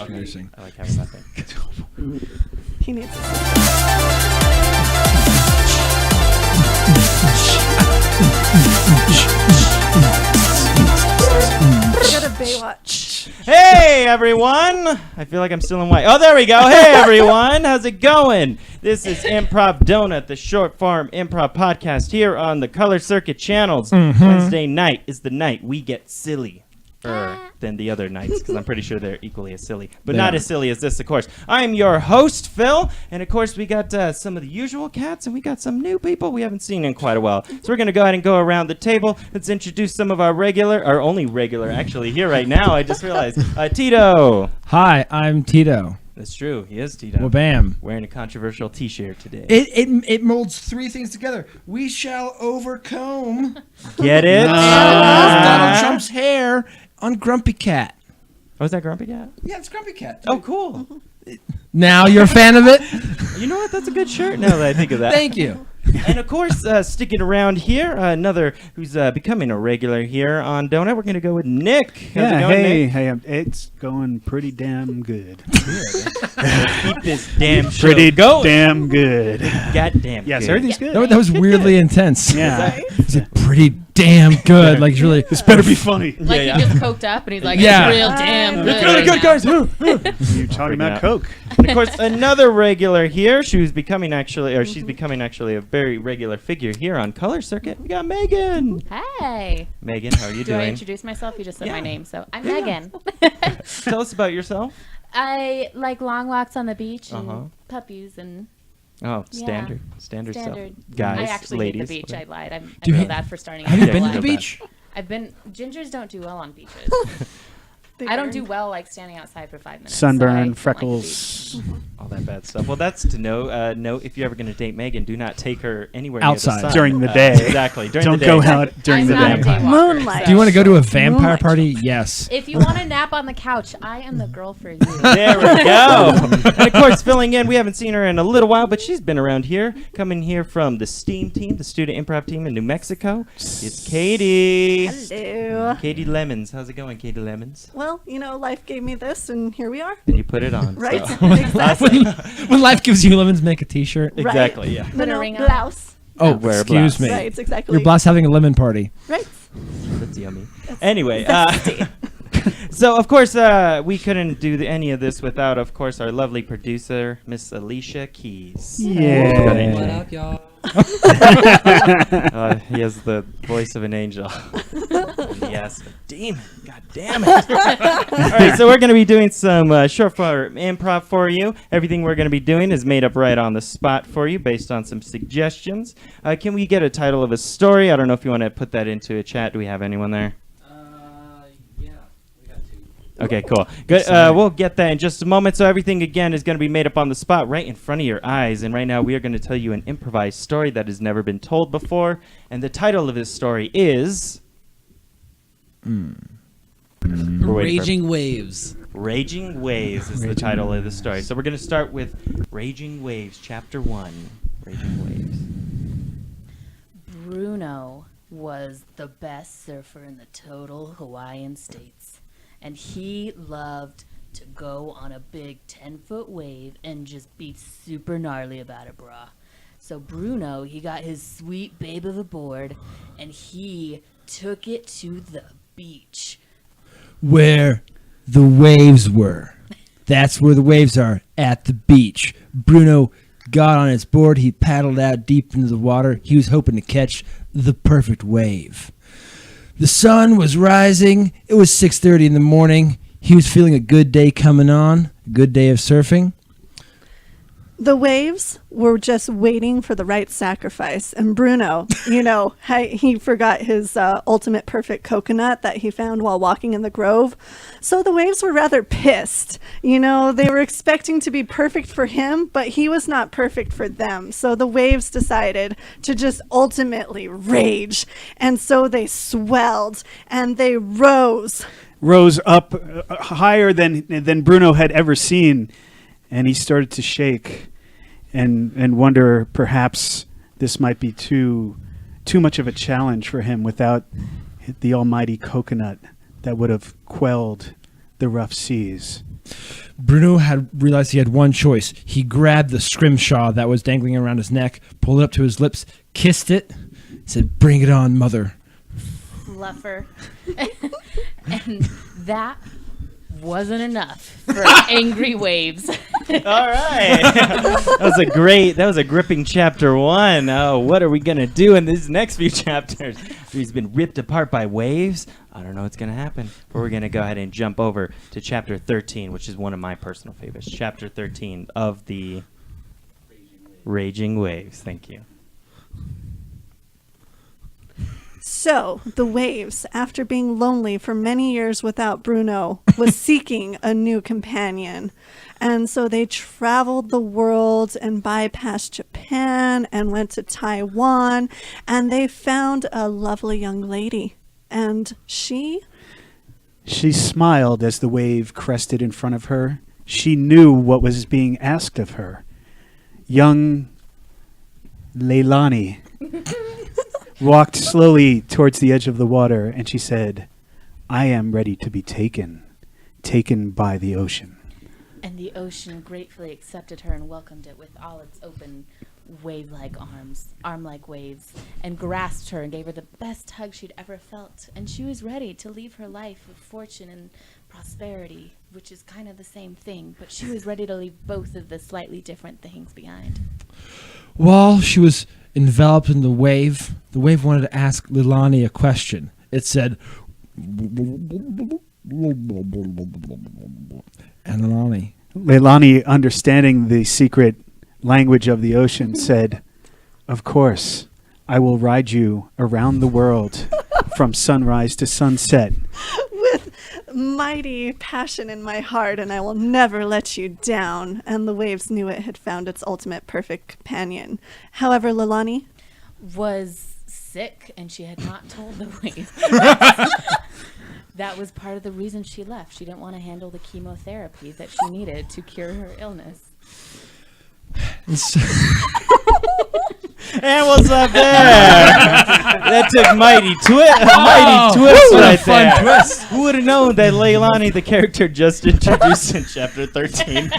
introducing. I like having that thing. He needs to go to Baywatch. Hey, everyone. I feel like I'm still in white. Oh, there we go. Hey, everyone. How's it going? This is Improv Donut, the short form improv podcast here on the Color Circuit channels. Wednesday night is the night we get silly. Than the other nights, because I'm pretty sure they're equally as silly, but not as silly as this, of course. I'm your host, Phil, and of course we got some of the usual cats, and we got some new people we haven't seen in quite a while. So we're going to go ahead and go around the table. Let's introduce some of our only regular, actually, here right now. I just realized. Tito. Hi, I'm Tito. That's true. He is Tito. Well, bam. Wearing a controversial T-shirt today. It molds three things together. We shall overcome. Get it? Donald Trump's hair on Grumpy Cat. Oh, is that Grumpy Cat? Yeah, it's Grumpy Cat. Oh, cool. Now you're a fan of it? You know what? That's a good shirt now that I think of that. Thank you. And of course, sticking around here, another who's becoming a regular here on Donut. We're going to go with Nick. How's it going, Nick? Hey, it's going pretty damn good. Keep this damn show Pretty going. damn good. Goddamn Yes, good. everything's good. That was weirdly intense. Yeah. It's like pretty damn good. Like, it's really. This better be funny. Like Yeah. he just coked up and he's like, Yeah. it's real damn good. It's really good, guys. You're talking about Coke. And of course, another regular here. She's becoming actually a very regular figure here on Color Circuit. We got Megan. Hey. Megan, how are you Do I doing? introduce myself? You just said Yeah. my name, so I'm Yeah. Megan. Tell us about yourself. I like long walks on the beach and Uh-huh. puppies and Oh, Yeah. standard stuff. standard. Guys, I actually ladies. hate the beach. whatever. I lied. I Do you feel ha- bad for starting. Have you out been with to the that. beach? I've been. Gingers don't do well on beaches. They I don't burn. do well like standing outside for 5 minutes. so I Sunburn, don't like the freckles. All that bad stuff. Well, that's to know. Note if you're ever going to date Megan, do not take her anywhere Outside. near the sun. During the day. Exactly. During Don't the day. go out during I'm the not a day. day walker, Moonlight. Do you want to go to a vampire Moonlight. party? Yes. If you want to nap on the couch, I am the girl for you. There we go. And of course, filling in, we haven't seen her in a little while, but she's been around here, coming here from the STEAM team, the student improv team in New Mexico. It's Katie. Hello. Katie Lemons. How's it going, Katie Lemons? Well, life gave me this, and here we are. And you put it on. Right? so. Exactly. When life gives you lemons, make a T-shirt. Exactly, yeah. Put a ring on. blouse. Oh, Wear a excuse blouse. me. Right, exactly. Your boss having a lemon party. Right. That's yummy. Anyway, so of course we couldn't do any of this without, of course, our lovely producer, Miss Alicia Keys. Yeah. What up, y'all? He has the voice of an angel. Yes, demon. God damn it! All right, so we're going to be doing some short form improv for you. Everything we're going to be doing is made up right on the spot for you, based on some suggestions. Can we get a title of a story? I don't know if you want to put that into a chat. Do we have anyone there? Yeah, we got two. Okay, cool. Good. We'll get that in just a moment. So everything, again, is going to be made up on the spot right in front of your eyes. And right now we are going to tell you an improvised story that has never been told before. And the title of this story is... Raging Waves. Raging Waves is the title of the story. So we're going to start with Raging Waves, Chapter 1. Raging Waves. Bruno was the best surfer in the total Hawaiian states. And he loved to go on a big 10-foot wave and just be super gnarly about it, brah. So Bruno, he got his sweet babe of a board, and he took it to the beach. Where the waves were. That's where the waves are, at the beach. Bruno got on his board. He paddled out deep into the water. He was hoping to catch the perfect wave. The sun was rising. It was 6:30 in the morning. He was feeling a good day coming on, a good day of surfing. The waves were just waiting for the right sacrifice. And Bruno, he forgot his ultimate perfect coconut that he found while walking in the grove. So the waves were rather pissed. They were expecting to be perfect for him, but he was not perfect for them. So the waves decided to just ultimately rage. And so they swelled and they rose up higher than Bruno had ever seen, and he started to shake and wonder perhaps this might be too much of a challenge for him without the almighty coconut that would have quelled the rough seas. Bruno had realized he had one choice. He grabbed the scrimshaw that was dangling around his neck, pulled it up to his lips, kissed it, said, "Bring it on, mother." Fluffer. And that wasn't enough for angry waves. All right. That was a gripping chapter 1. Oh, what are we going to do in these next few chapters? He's been ripped apart by waves. I don't know what's going to happen. But we're going to go ahead and jump over to chapter 13, which is one of my personal favorites. Chapter 13 of the Raging Waves. Thank you. So, the waves, after being lonely for many years without Bruno, was seeking a new companion. And so they traveled the world and bypassed Japan and went to Taiwan, and they found a lovely young lady. And she smiled as the wave crested in front of her. She knew what was being asked of her. Young Leilani walked slowly towards the edge of the water, and she said, "I am ready to be taken by the ocean." And the ocean gratefully accepted her and welcomed it with all its open wave-like arms, arm-like waves, and grasped her and gave her the best hug she'd ever felt. And she was ready to leave her life of fortune and prosperity, which is kind of the same thing, but she was ready to leave both of the slightly different things behind. While she was enveloped in the wave wanted to ask Leilani a question. It said, and Leilani, understanding the secret language of the ocean, said, "Of course, I will ride you around the world from sunrise to sunset." with mighty passion in my heart, and I will never let you down. And the waves knew it had found its ultimate perfect companion. However, Leilani Was sick, and she had not told the wave. That was part of the reason she left. She didn't want to handle the chemotherapy that she needed to cure her illness. And what's up there? That took mighty twist right fun there. twist. Who would have known that Leilani, the character just introduced in chapter 13,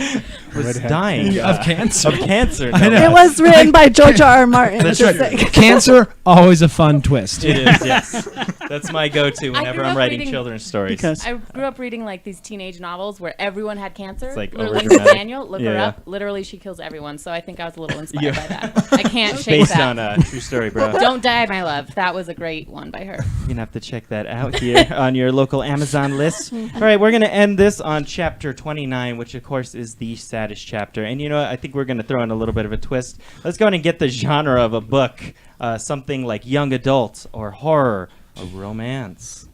was dying Of cancer. Of cancer. I know. It was written by George R.R. Martin. That's just right. saying. Cancer, always a fun twist. It is, yes. That's my go-to whenever grew I'm up writing reading- children's stories. Because I grew up reading like these teenage novels where everyone had cancer. It's like Literally, overdramatic. Daniel, look Yeah, her yeah. up. Literally, she kills everyone. So I think I was a little inspired Yeah. by that. I can't shake Based that. on a true story, bro. Don't Die, My Love. That was a great one by her. You're going to have to check that out here on your local Amazon list. All right, we're going to end this on chapter 29, which, of course, is the saddest chapter. And you know what? I think we're going to throw in a little bit of a twist. Let's go ahead and get the genre of a book, something like young adult or horror or romance.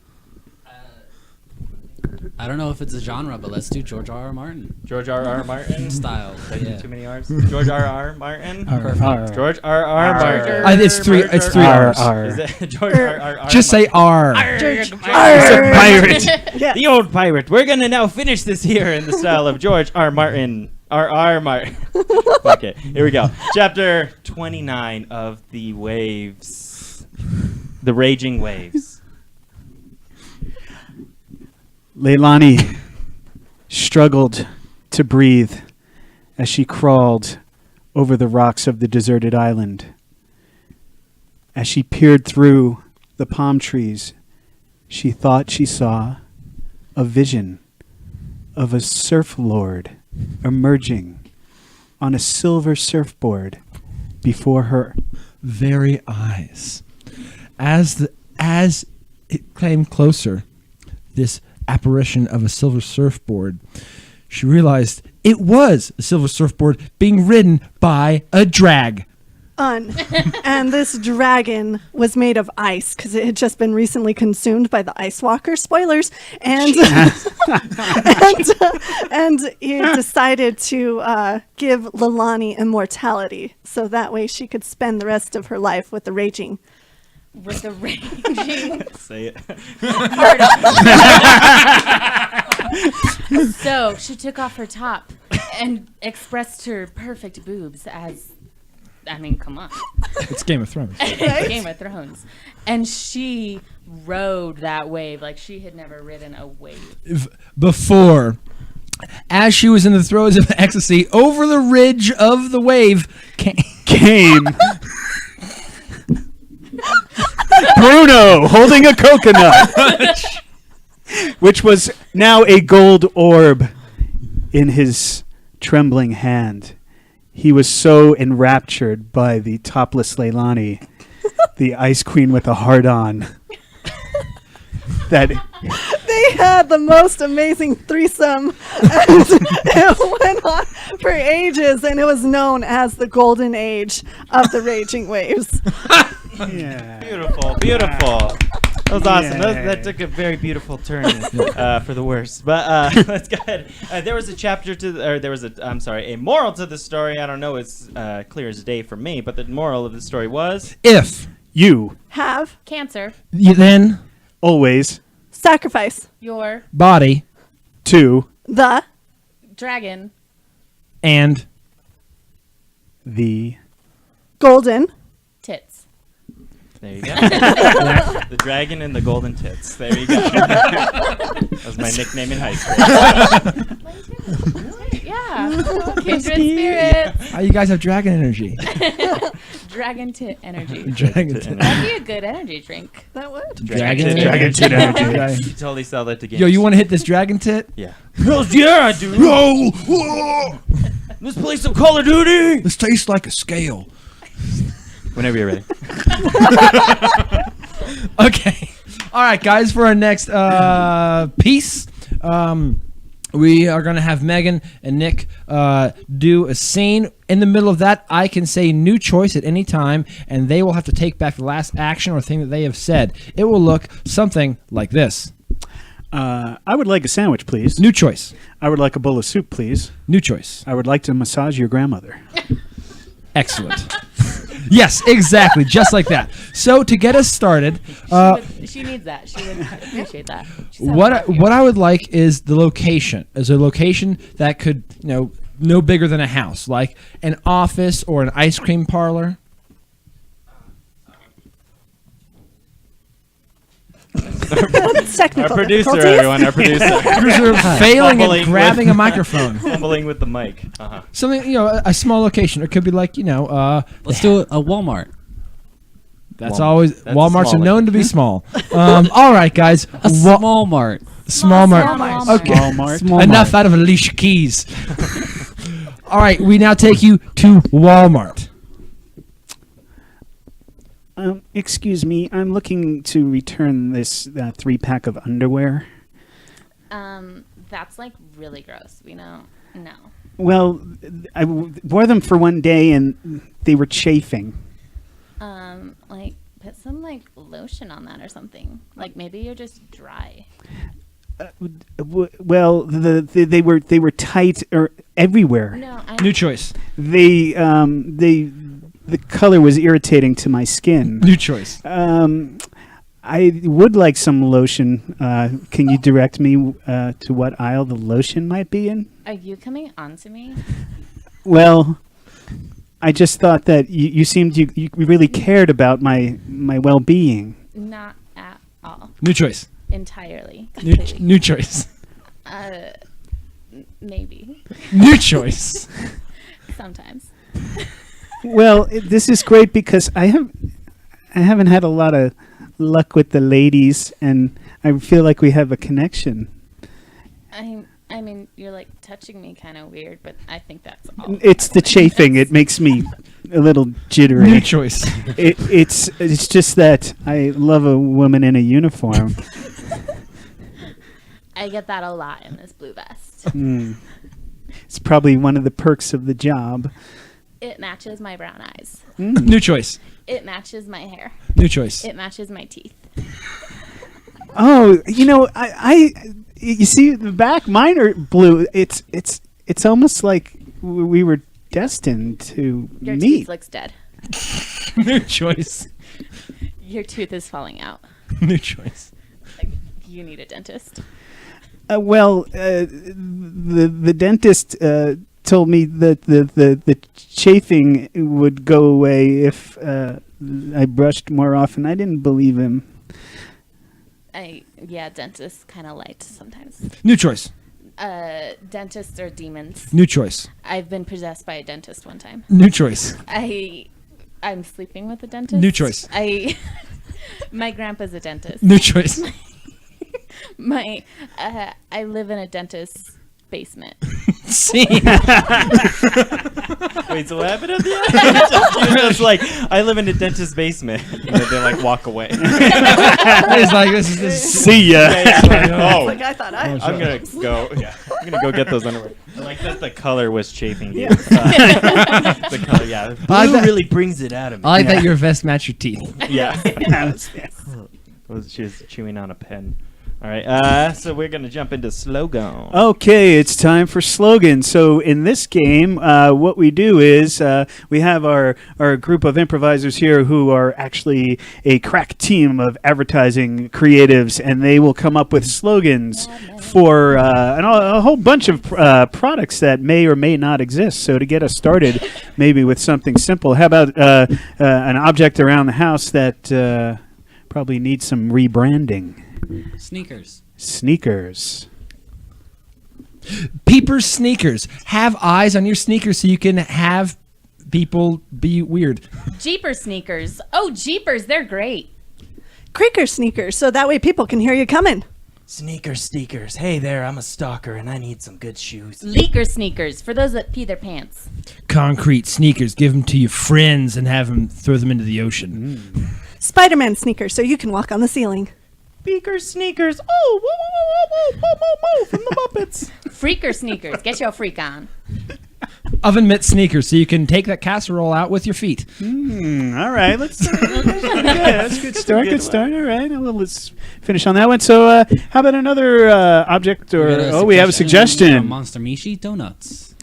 I don't know if it's a genre, but let's do George R.R. Martin George R.R. Martin. style. Yeah. Yeah. Too many R's. George R.R. Martin. Perfect. George R.R. Martin. It's three R, R's. R. Is that George R.R. Just say R. George pirate. Yes. The old pirate. We're gonna now finish this here in the style of George R. Martin. R.R. Martin. Okay, here we go. Chapter 29 of The Waves. The Raging Waves. Leilani struggled to breathe as she crawled over the rocks of the deserted island. As she peered through the palm trees, she thought she saw a vision of a surf lord emerging on a silver surfboard before her Very eyes. As it came closer, this apparition of a silver surfboard, she realized it was a silver surfboard being ridden by a drag. And this dragon was made of ice because it had just been recently consumed by the Ice Walker. Spoilers. And and he decided to give Leilani immortality, so that way she could spend the rest of her life with the raging. With the raging Say it. part of So she took off her top and expressed her perfect boobs as I mean, come on. It's Game of Thrones. Game of Thrones. And she rode that wave like she had never ridden a wave. Before, as she was in the throes of ecstasy, over the ridge of the wave Came Bruno holding a coconut, which was now a gold orb in his trembling hand. He was so enraptured by the topless Leilani, the ice queen with a heart on, that They had the most amazing threesome, and it went on for ages, and it was known as the golden age of the raging waves. yeah. Beautiful, beautiful. That was awesome. Yeah. That took a very beautiful turn for the worse. But let's go ahead. There was a chapter a moral to the story. I don't know, it's clear as day for me, but the moral of the story was... If You Have Cancer, you then always sacrifice your body to the dragon, and the golden tits. There you go. The dragon and the golden tits. There you go. That was my nickname in high school. Yeah. Kindred spirits. you guys have dragon energy. Dragon tit energy. Dragon Tit energy. That'd be a good energy drink. that would. Dragon Dragon tit energy. You totally sell that to games. Yo, you want to hit this dragon tit? Yeah. Yeah, I do. Yo, Let's play some Call of Duty. this tastes like a scale. Whenever you're ready. Okay. All right, guys, for our next piece, we are going to have Megan and Nick do a scene. In the middle of that, I can say new choice at any time, and they will have to take back the last action or thing that they have said. It will look something like this. I would like a sandwich, please. New choice. I would like a bowl of soup, please. New choice. I would like to massage your grandmother. Excellent. Yes, exactly, just like that. So to get us started, She needs that. She would appreciate that. She's so what happy. I would like is the location. Is a location that could, no bigger than a house, like an office or an ice cream parlor. Technical Our producer, difficulties. everyone. Our producer. Producer failing Fumbling at grabbing with- a microphone. Fumbling with the mic. Uh-huh. Something, a small location. It could be like, Let's do a Walmart. that's Walmart. always, That's Walmarts are small known to be small. All right, guys. A small mart. Small mart. Walmart. Okay. Walmart. Small Enough out of Alicia Keys. All right, we now take you to Walmart. Excuse me, I'm looking to return this 3-pack of underwear. That's like really gross. We know. No. Well, I wore them for one day and they were chafing. Like put some like lotion on that or something. Like maybe you're just dry. Well, they were tight or everywhere. No, New choice. The color was irritating to my skin. New choice. I would like some lotion. Can you direct me to what aisle the lotion might be in? Are you coming on to me? Well, I just thought that you seemed you really cared about my well-being. Not at all. New choice. Entirely. Completely. New choice. Maybe. New choice. Sometimes. Well, this is great because I haven't had a lot of luck with the ladies, and I feel like we have a connection. I mean, you're like touching me kind of weird, but I think that's all. It's the chafing; it makes me a little New jittery. choice. It's just that I love a woman in a uniform. I get that a lot in this blue vest. It's probably one of the perks of the job. It matches my brown eyes. New choice. It matches my hair. New choice. It matches my teeth. Oh, you see the back, mine are blue. It's almost like we were destined to Your meet. tooth looks dead. New choice. Your tooth is falling out. New choice. You need a dentist. The dentist told me that the chafing would go away if I brushed more often. I didn't believe him. Dentists kind of light sometimes. New choice. Dentists are demons. New choice. I've been possessed by a dentist one time. New choice. I'm sleeping with a dentist. New choice. My grandpa's a dentist. New choice. I live in a dentist's basement. See. Wait, so what happened at the end? Just like, I live in a dentist's basement. And then they like walk away. It's like this is See ya. Oh, Like I thought I. I'm gonna go. Yeah, I'm gonna go get those underwear. I like that the color was chafing you. Yeah. The color, yeah. Blue really brings it out of me. I like that your vest match your teeth. Yeah. She was chewing on a pen. All right, so we're going to jump into slogan. Okay, it's time for slogan. So in this game, what we do is we have our group of improvisers here who are actually a crack team of advertising creatives, and they will come up with slogans for a whole bunch of products that may or may not exist. So to get us started, maybe with something simple, how about an object around the house that probably needs some rebranding? Sneakers. Peepers sneakers. Have eyes on your sneakers so you can have people be weird. Jeepers sneakers. Oh, Jeepers, they're great. Creaker sneakers, so that way people can hear you coming. Sneakers. Hey there, I'm a stalker and I need some good shoes. Leaker sneakers, for those that pee their pants. Concrete sneakers. Give them to your friends and have them throw them into the ocean. Spider-Man sneakers, so you can walk on the ceiling. Beaker sneakers. Oh, whoa, from the Muppets. Freaker sneakers, get your freak on. Oven mitt sneakers so you can take that casserole out with your feet. All right, let's. That's a good start. Good start. All right, well, let's finish on that one. So, how about another object? Or we have a suggestion. Monster Mishi donuts.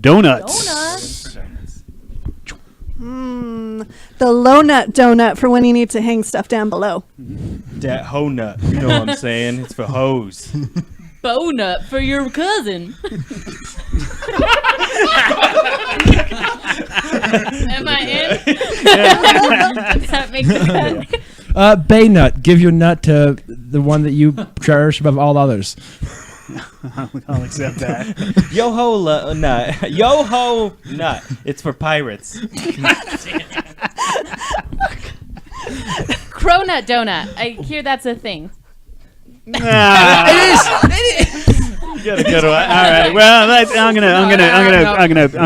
Donuts. The low nut donut for when you need to hang stuff down below. Dat hoe nut. You know what I'm saying? It's for hoes. Bow nut for your cousin. Am I in? Does that make sense? Bay nut. Give your nut to the one that you cherish above all others. I'll accept that. Yo ho nut. Yo ho nut. It's for pirates. Cronut donut. I hear that's a thing. You got a good one. All right. Well, I'm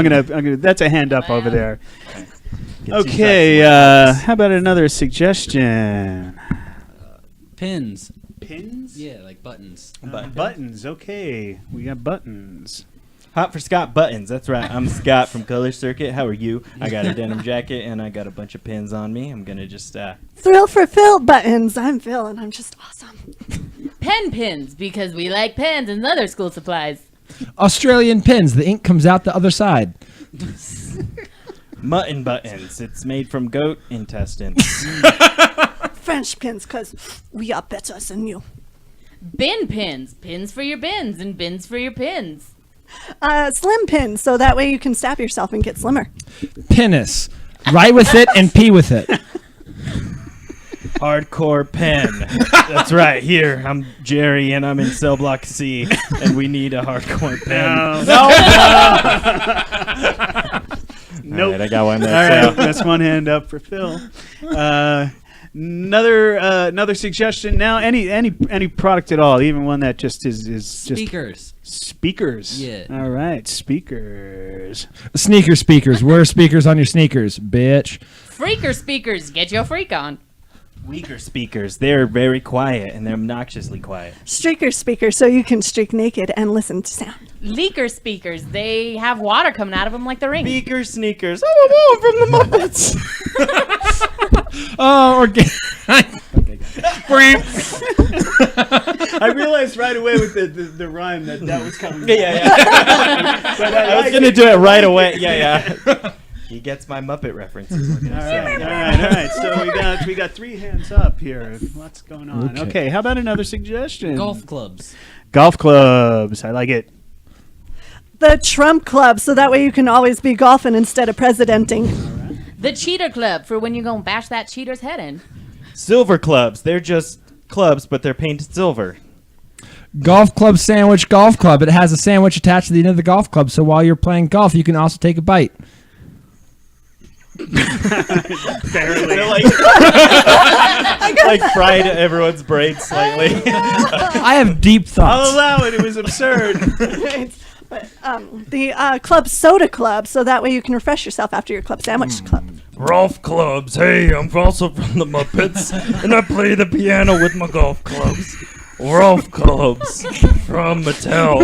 gonna. That's a hand up over there. Okay. How about another suggestion? Pins. Pins? Yeah, like buttons. Buttons. Okay, we got buttons. Hot for Scott buttons. That's right. I'm Scott from Color Circuit. How are you? I got a denim jacket and I got a bunch of pins on me. I'm gonna just Thrill for Phil buttons. I'm Phil, and I'm just awesome. Pen pins, because we like pens and other school supplies. Australian pins. The ink comes out the other side. mutton buttons. It's made from goat intestines. French pins, because we are better than you. Bin pins. Pins for your bins and bins for your pins. Slim pins, so that way you can stab yourself and get slimmer. Penis. Write with it and pee with it. Hardcore pen. That's right. Here, I'm Jerry, and I'm in cell block C, and we need a hardcore pen. Nope. All right, I got one there. All right, that's one hand up for Phil. Another suggestion. Now, any product at all, even one that just is Speakers. Speakers. Yeah. All right, speakers. Sneaker speakers. Wear speakers on your sneakers, bitch. Freaker speakers. Get your freak on. Weaker speakers. They're very quiet, and they're obnoxiously quiet. Streaker speakers, so you can streak naked and listen to sound. Leaker speakers. They have water coming out of them like the ring. Beaker sneakers. Oh, from the Muppets. Oh, I realized right away with the rhyme that was coming. Yeah. But I was gonna do it right away. Yeah. He gets my Muppet references. All right. So we got three hands up here. What's going on? Okay. How about another suggestion? Golf clubs. Golf clubs. I like it. The Trump Club, so that way you can always be golfing instead of presidenting. The Cheater Club for when you're going to bash that cheater's head in. Silver clubs. They're just clubs, but they're painted silver. Golf club sandwich golf club. It has a sandwich attached to the end of the golf club, so while you're playing golf, you can also take a bite. Barely. They're like fried everyone's brain slightly. I have deep thoughts. I'll allow it. It was absurd. Right. But the Club Soda Club, so that way you can refresh yourself after your club sandwich club. Golf clubs. Hey, I'm also from the Muppets, and I play the piano with my golf clubs. Rolf clubs from Mattel.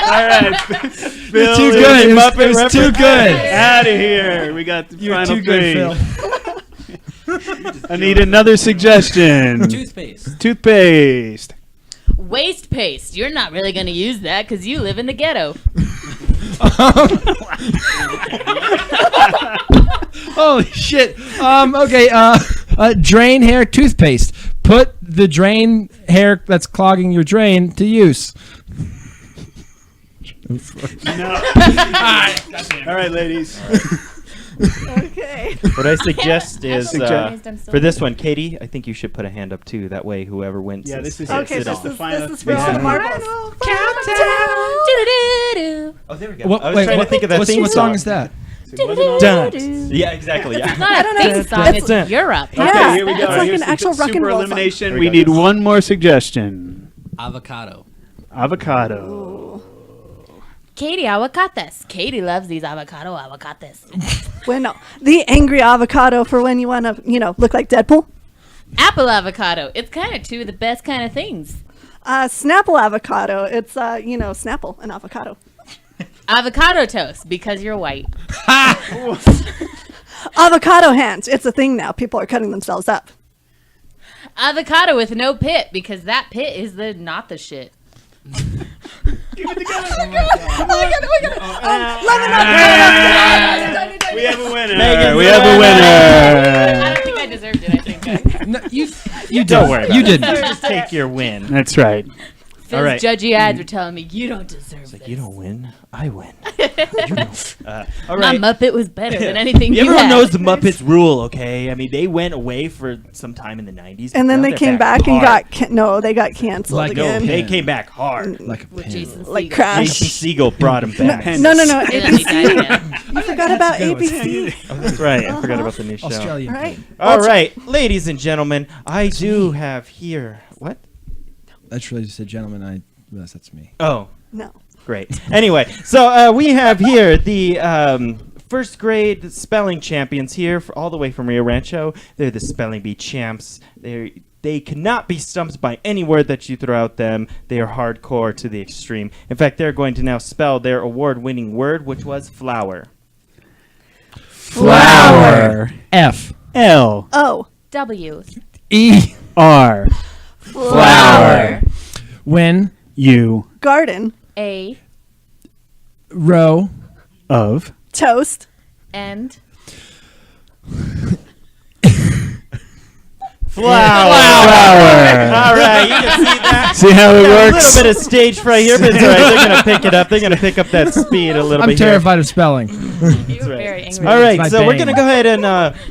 All right. Phil, Too good. It was too good. Out of here. We got the You're final too good, three. Phil. I need another suggestion. Toothpaste. Toothpaste. Waste paste. You're not really going to use that because you live in the ghetto. Holy shit. Okay. Drain hair toothpaste. Put the drain hair that's clogging your drain to use. No. All right, ladies. Okay. What I suggest is Suggest- for this one, Katie, I think you should put a hand up too. That way, whoever wins. Yeah, this is Okay, it. this the is final. this is for all the marbles. Doo-doo-doo-doo. Oh, there we go. I was trying to think of that what theme song is that? Dun. Yeah, exactly. Yeah. It's not a theme song. It's Europe. Yeah, Okay, here we go. it's like Here's an the actual rock and super roll song. elimination. Here We we go, need yes. one more suggestion. Avocado. Avocado. Katie avocados. Katie loves these avocados. Bueno, the angry avocado for when you want to, look like Deadpool. Apple avocado. It's kind of two of the best kind of things. Snapple avocado. It's, Snapple and avocado. Avocado toast because you're white. Avocado hands. It's a thing now. People are cutting themselves up. Avocado with no pit because that pit is not the shit. We have a winner. Megan, We have a I winner. don't think I deserved it. I think. No, you Don't worry. You didn't. Just take your win. That's right. Phil's right. judgy eyes were telling me you don't deserve this. You don't win. I win. All My right. Muppet was better than anything you Everyone had. knows the Muppets rule, okay? I mean, they went away for some time in the 90s. And then now they they're came back and hard. they got canceled Like, No, again. they came back hard. Like a With pin. Jason Like Segel. Crash. Jason Segel brought him back. No. And then he ABC. died again. You forgot about ABC. Oh, that's right. I forgot about the new show. Australian. Right. All right, ladies and gentlemen, I do have here. What? That's really just a gentleman. Yes, that's me. Oh, No. great. Anyway, so we have here the first grade spelling champions here, all the way from Rio Rancho. They're the spelling bee champs. They cannot be stumped by any word that you throw at them. They are hardcore to the extreme. In fact, they're going to now spell their award-winning word, which was flower. Flower. F L Oh. W. E R Flower. when U Garden. A. row of Toast. And. Flower. All right, you can see that. See how it A works? little bit of stage fright here, but it's all right. They're going to pick it up. They're going to pick up that speed a little I'm bit here. terrified of spelling. You were right. very angry. All right, my so we're bane. going to go ahead and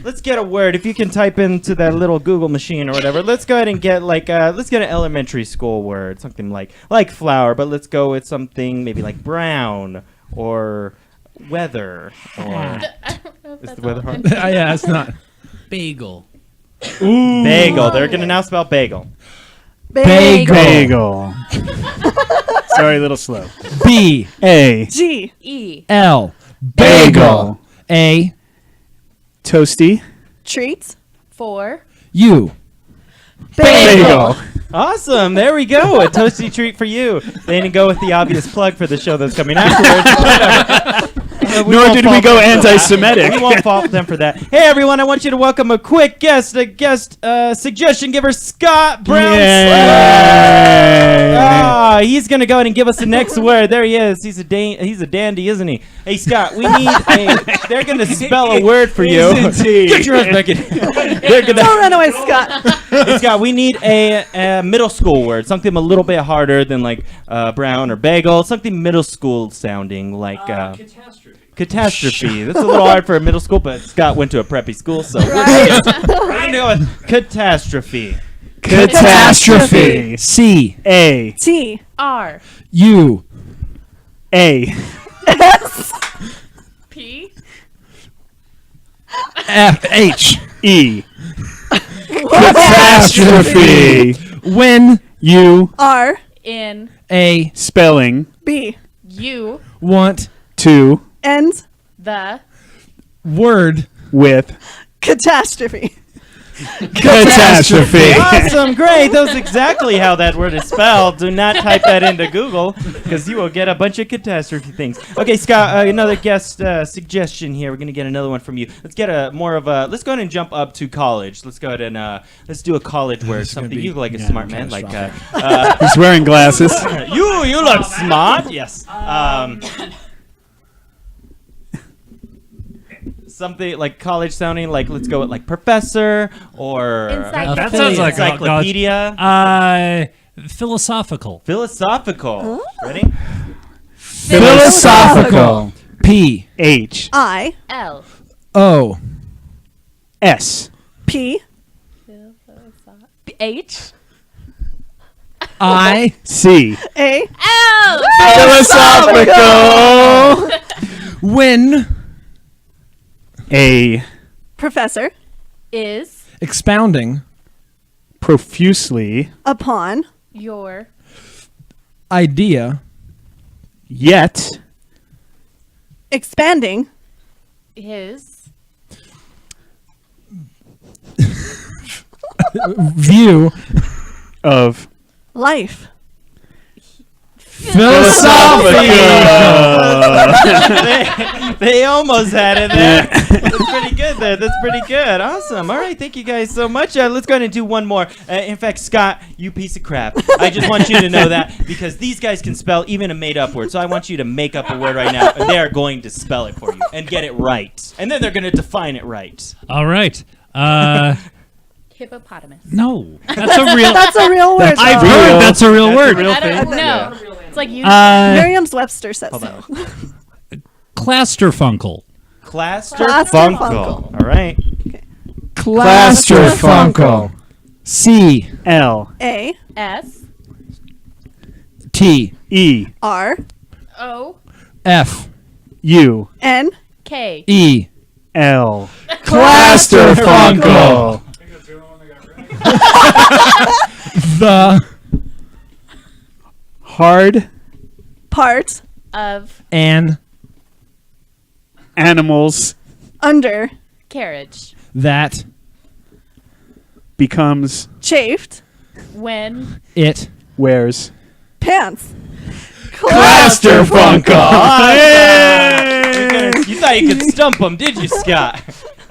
let's get a word. If you can type into that little Google machine or whatever, let's go ahead and get let's get an elementary school word, something like flower, but let's go with something maybe like brown or weather or I don't know if is that's the weather all. hard? Yeah, it's not. Bagel. Bagel. They're going to now spell bagel. Bagel. Bagel. Sorry, a little slow. B A G. E. L Bagel. A Toasty. Treats. 4. U Bagel. Awesome. There we go. A toasty treat for you. They didn't go with the obvious plug for the show that's coming afterwards. Nor did we go anti-Semitic. We won't fault them for that. Hey, everyone, I want you to welcome a guest suggestion giver, Scott Brown. He's going to go ahead and give us the next word. There he is. He's a dandy, isn't he? Hey, Scott, we need they're going to spell a word for you. Get your ass back in. Don't run away, Scott. Hey, Scott, we need a middle school word, something a little bit harder than like brown or bagel, something middle school sounding like catastrophe. That's a little hard for a middle school, but Scott went to a preppy school, so we're going to go with catastrophe. Catastrophe. C A. T. R. U A. P. F H E. Catastrophe. when U. R. In. A Spelling. B. You. want To. End. The. word With. Catastrophe. Catastrophe. Awesome, great. That was exactly how that word is spelled. Do not type that into Google because you will get a bunch of catastrophe things. Okay, Scott, another guest suggestion here. We're going to get another one from you. Let's get let's go ahead and jump up to college. Let's go ahead and let's do a college word. Something you look like a smart man. Like He's wearing glasses. you look smart. Yes. Something like college sounding, like let's go with like professor or Encyclopedia. That sounds like encyclopedia. Philosophical. Philosophical. Ready? Philosophical. P H. I. L. O S. P. H. I C. A. L. Philosophical. when A. Professor. Is. expounding Profusely. Upon. Your. idea Yet. Expanding. His. view Of. Life. They almost had it there. That's pretty good there. That's pretty good. Awesome. All right. Thank you guys so much. Let's go ahead and do one more. In fact, Scott, you piece of crap. I just want you to know that because these guys can spell even a made-up word. So I want you to make up a word right now, and they are going to spell it for you and get it right. And then they're going to define it right. All right. Hippopotamus. No, that's a real. That's a real word. I've though. heard that's a real word. I don't know. It's like you. Merriam-Webster says Hold so. on. Clusterfunkel. Clusterfunkel. All right. Clusterfunkel. C L. A. S. T E. R. O. F U. N. K. E L. Clusterfunkel. the Hard. Part. Of. an Animals. Under. Carriage. that Becomes. Chafed. When. it Wears. Pants. Clusterfunkel. You thought you could stump them, did you, Scott?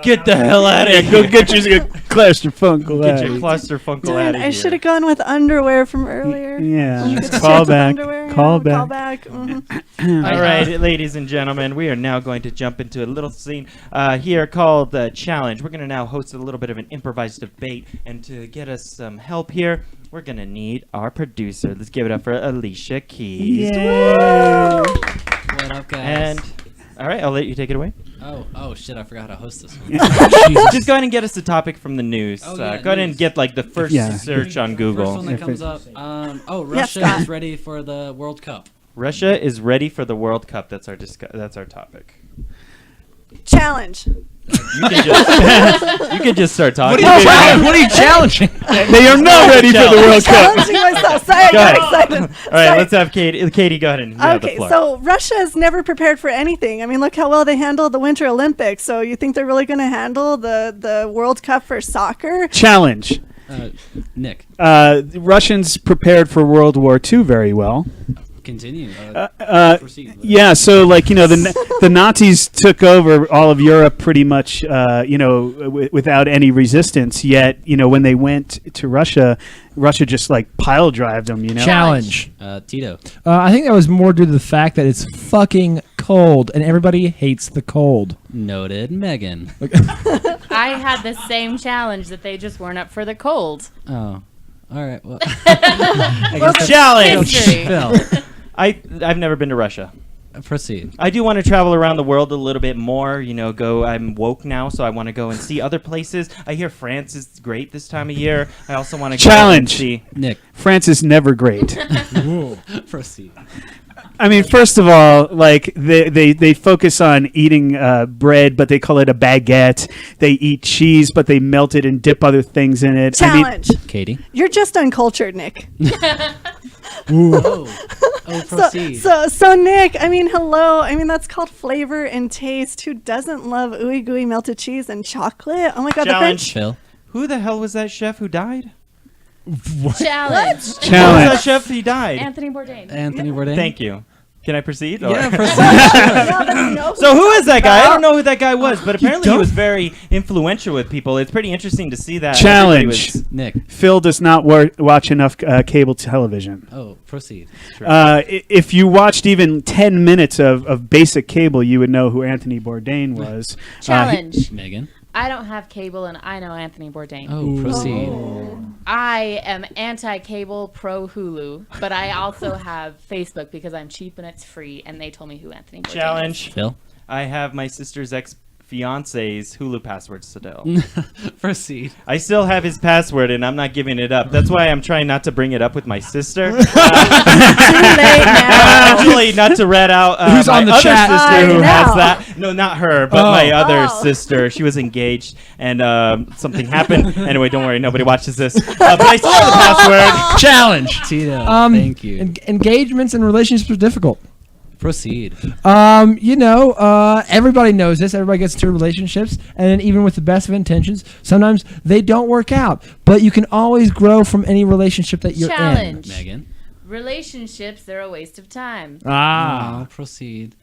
Get the hell out of here. Go get your clusterfunkel Get out. your clusterfunkel out Darn, of I here. should have gone with underwear from earlier. Yeah. You could Call shift back. underwear, you Call know, back. Call back. Mhm. All right, ladies and gentlemen, we are now going to jump into a little scene here called the Challenge. We're going to now host a little bit of an improvised debate, and to get us some help here, we're going to need our producer. Let's give it up for Alicia Keys. What up, guys? And, all right, I'll let you take it away. Oh shit! I forgot how to host this one. Just go ahead and get us the topic from the news. Oh, yeah, go ahead and news. get like the first search on First Google. one that comes up. Russia Scott. is ready for the World Cup. Russia is ready for the World Cup. That's our Mm-hmm. topic. Challenge. You can just start talking. what are you challenging? They are not ready for the World Cup. Challenging myself. Sorry, I Go got ahead. excited. All right, Sorry. let's have Katie. Katie, go ahead and you have the Okay, floor. so Russia is never prepared for anything. I mean, look how well they handled the Winter Olympics. So you think they're really going to handle the World Cup for soccer? Challenge. Nick. The Russians prepared for World War II very well. Continue. Proceed. Yeah, so like the Nazis took over all of Europe pretty much, without any resistance. Yet when they went to Russia, Russia just like pile drived them. Challenge. Tito. I think that was more due to the fact that it's fucking cold and everybody hates the cold. Noted. Megan. I had the same challenge that they just weren't up for the cold. Oh. All right. Well, Challenge. History. Phil. I've never been to Russia. Proceed. I do want to travel around the world a little bit more. I'm woke now, so I want to go and see other places. I hear France is great this time of year. I also want to go and see. Nick. France is never great. Proceed. I mean, first of all, like they focus on eating bread, but they call it a baguette. They eat cheese, but they melt it and dip other things in it. Challenge. Katie. You're just uncultured, Nick. Oh, proceed. So Nick, I mean, hello. I mean, that's called flavor and taste. Who doesn't love ooey gooey melted cheese and chocolate? Oh my God, Challenge. Phil. Who the hell was that chef who died? Challenge. Who was Challenge. that chef who died? Anthony Bourdain. Anthony Bourdain. Thank you. Can I proceed? Yeah, Or- proceed. So who is that guy? I don't know who that guy was, but apparently he don't? was very influential with people. It's pretty interesting to see that. Challenge. Everybody Nick. Phil does not watch enough cable television. Oh, proceed. If you watched even 10 minutes of basic cable, you would know who Anthony Bourdain was. Challenge. Megan. I don't have cable, and I know Anthony Bourdain. Oh, proceed. I am anti-cable, pro Hulu, but I also have Facebook because I'm cheap and it's free, and they told me who Anthony Bourdain is. Challenge. Phil. I have my sister's ex-fiance's Hulu password still. Proceed. I still have his password, and I'm not giving it up. That's why I'm trying not to bring it up with my sister. Too late now. Actually, not to rat out Who's my on the other chat? sister who I has know. that. No, not her, but my other Oh. sister. She was engaged, and something happened. Anyway, don't worry, nobody watches this. But I still have the password. Challenge. Tito. Thank you. Engagements and relationships are difficult. Proceed. Everybody knows this. Everybody gets into relationships, and then even with the best of intentions, sometimes they don't work out. But you can always grow from any relationship that you're Challenge. Megan. Relationships, they're a waste of time. in. Proceed.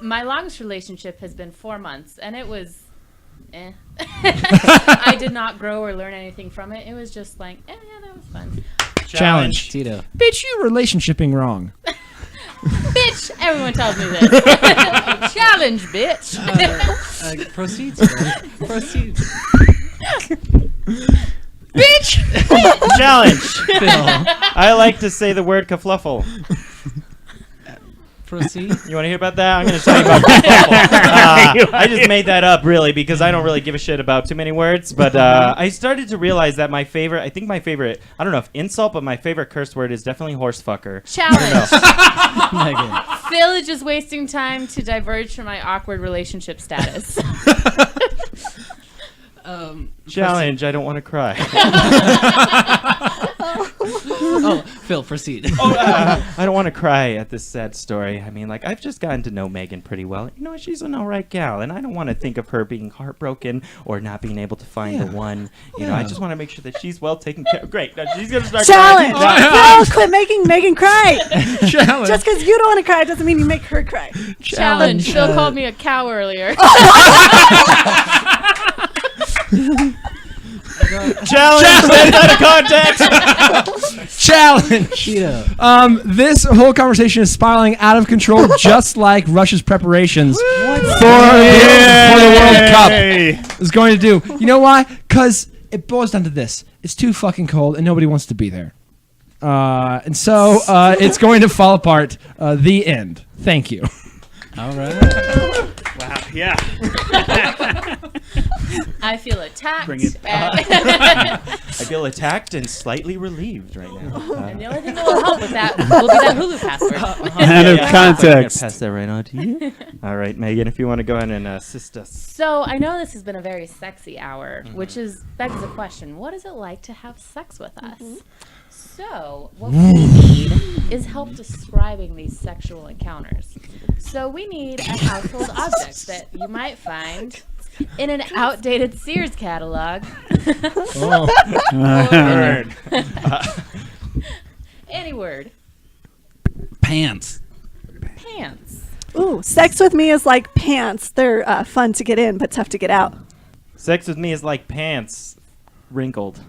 My longest relationship has been 4 months, and it was I did not grow or learn anything from it. It was just like, yeah, that was fun. Challenge. Tito. Bitch, you relationshiping wrong. Bitch, everyone tells me this. Challenge, bitch. Proceed. Sir. Proceed. Bitch. Challenge. Phil. I like to say the word kafluffle. Proceed. You want to hear about that? I'm going to tell you about kafluffle. I just made that up, really, because I don't really give a shit about too many words. But I started to realize that my favorite, I don't know if insult, but my favorite curse word is definitely horsefucker. Challenge. Megan. Phil is just wasting time to diverge from my awkward relationship status. Challenge. I don't want to cry. Oh, Phil, proceed. I don't want to cry at this sad story. I mean, like, I've just gotten to know Megan pretty well. You know, she's an alright gal, and I don't want to think of her being heartbroken or not being able to find the one. You know, I just want to make sure that she's well taken care of. Great. Now she's going to start Challenge. crying. Phil, quit making Megan cry. Challenge. Just because you don't want to cry doesn't mean you make her cry. Challenge. Phil called me a cow earlier. Challenge. That's out of context. Challenge. Tito. This whole conversation is spiraling out of control, just like Russia's preparations for the World Cup is going to do. You know why? Because it boils down to this: it's too fucking cold, and nobody wants to be there. And so it's going to fall apart. The end. Thank you. All right. Wow. Yeah. I feel attacked. Bring it and I feel attacked and slightly relieved right now. and the only thing that will help with that will be that Hulu password. Out of I'm gonna context. pass that right on to you. All right, Megan, if you want to go ahead and assist us. So I know this has been a very sexy hour, which begs the question: what is it like to have sex with us? So what we need is help describing these sexual encounters. So we need a household object that you might find in an outdated Sears catalog. Word. Any word. pants. Pants. Ooh, sex with me is like pants. They're fun to get in, but tough to get out. Sex with me is like pants wrinkled.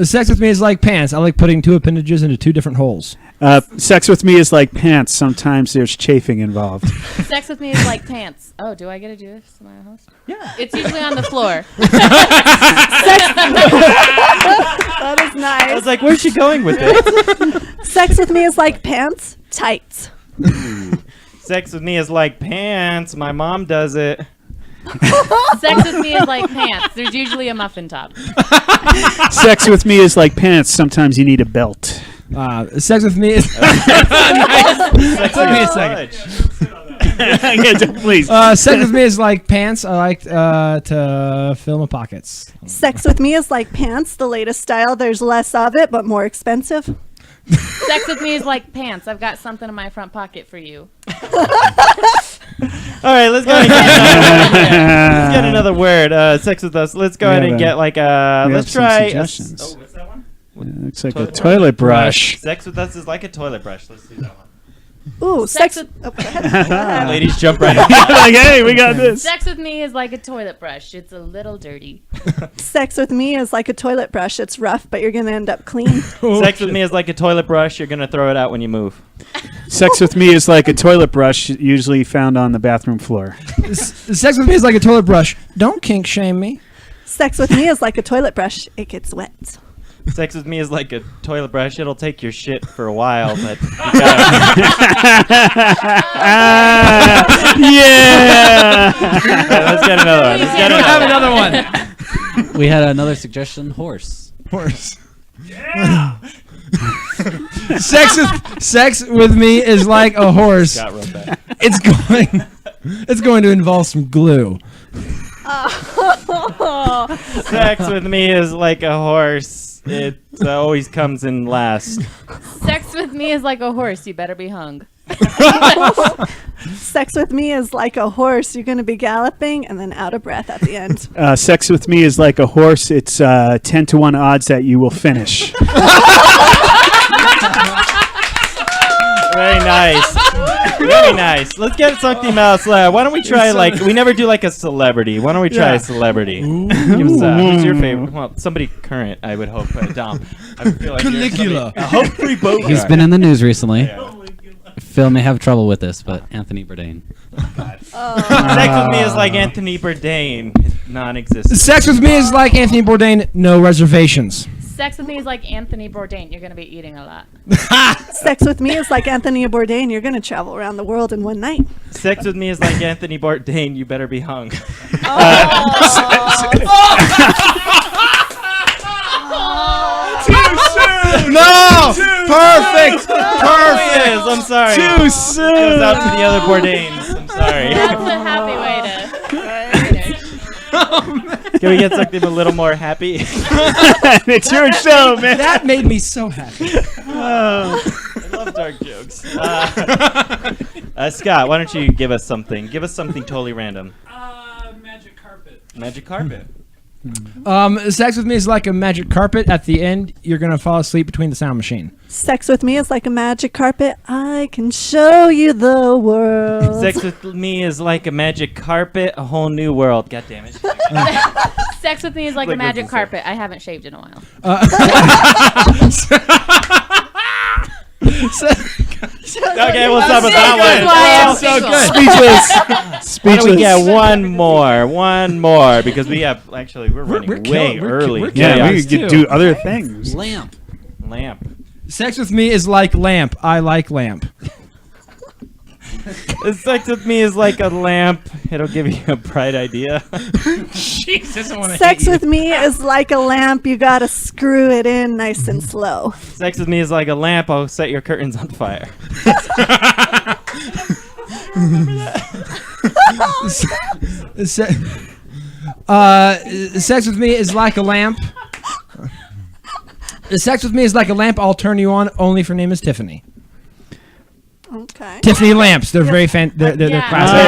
Sex with me is like pants. I like putting two appendages into two different holes. Sex with me is like pants. Sometimes there's chafing involved. Sex with me is like pants. Oh, do I get to do this? Am I a host? Yeah. It's usually on the floor. That is nice. I was like, where's she going with this? Sex with me is like pants, tights. Sex with me is like pants. My mom does it. Sex with me is like pants. There's usually a muffin top. Sex with me is like pants. Sometimes you need a belt. Sex with me is. Sex Give me a is second. Please. Sex with me is like pants. I like to fill my pockets. Sex with me is like pants, the latest style. There's less of it, but more expensive. Sex with me is like pants. I've got something in my front pocket for you. All right, let's go ahead and get another word. Sex with us. Let's go ahead and get like let's try. Suggestions. What's that one? It looks like a toilet brush. Sex with us is like a toilet brush. Let's do that one. Ooh, Sex sex. with- Oh, go ahead. Ladies, jump right in. Like, hey, we got this. Sex with me is like a toilet brush. It's a little dirty. Sex with me is like a toilet brush. It's rough, but you're gonna end up clean. Sex with me is like a toilet brush. You're gonna throw it out when you move. Sex with me is like a toilet brush, usually found on the bathroom floor. Sex with me is like a toilet brush. Don't kink shame me. Sex with me is like a toilet brush. It gets wet. Sex with me is like a toilet brush. It'll take your shit for a while, but you gotta, Yeah. let's get another one. Let's get Have another. another one. We had another suggestion, horse. Horse. Sex with me is like a horse. Scott wrote that. It's going to involve some glue. Sex with me is like a horse. It always comes in last. Sex with me is like a horse. You better be hung. Sex with me is like a horse. You're gonna be galloping and then out of breath at the end. Sex with me is like a horse. It's 10 to 1 odds that you will finish. Very nice. Very nice. Let's get something else. Why don't we try we never do like a celebrity. Why don't we try a celebrity? Give us who's your favorite? Well, somebody current, I would hope. Dom. I feel like Caligula. Humphrey Bogart. He's been in the news recently. Phil may have trouble with this, but Anthony Bourdain. Sex with me is like Anthony Bourdain. Non-existent. Sex with me is like Anthony Bourdain. No reservations. Sex with me is like Anthony Bourdain. You're going to be eating a lot. Sex with me is like Anthony Bourdain. You're gonna travel around the world in one night. Sex with me is like Anthony Bourdain. You better be hung. No! Perfect! Yes, I'm sorry. Too soon. It goes out to the other Bourdains. I'm sorry. That's a happy way to finish. Can we get something a little more happy? It's your show, man. That made me so happy. I love dark jokes. Scott, why don't you give us something? Give us something totally random. Magic carpet. Magic carpet. Sex with me is like a magic carpet. At the end, you're gonna fall asleep between the sound machine. Sex with me is like a magic carpet. I can show you the world. Sex with me is like a magic carpet, a whole new world. God damn it. Sex with me is like a Like magic what's carpet. I haven't shaved in a while. Okay, we'll stop with that That's one. why I'm single. Speechless. Why don't we Speechless. get one more, because we have, actually, we're running way killing- we're early. killing Yeah, we us could too. do other things. Lamp. Lamp. Sex with me is like lamp. I like lamp. Sex with me is like a lamp. It'll give you a bright idea. Jesus, I want Sex with me is like a lamp. You gotta screw it in nice and slow. Sex with me is like a lamp. I'll set your curtains on fire. Sex with me is like a lamp. Sex with me is like a lamp. I'll turn you on only if your name is Tiffany. Okay. Tiffany lamps. They're very they're Yeah. classic.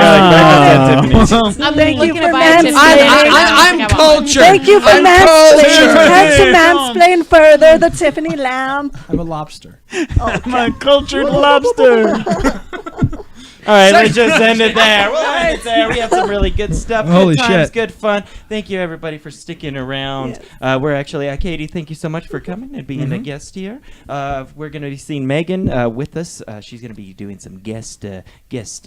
I'm Thank you looking for to buy a Tiffany. mansplaining. I'm cultured. Thank you for I'm mansplaining. cultured. And to mansplain further, the Tiffany lamp. I'm a lobster. My cultured lobster. All right, let's just end it there. We'll end it there. We had some really good stuff. Holy Good times, shit. good fun. Thank you, everybody, for sticking around. We're actually, Katie, thank you so much for coming and being a guest here. We're going to be seeing Megan with us. She's going to be doing some guest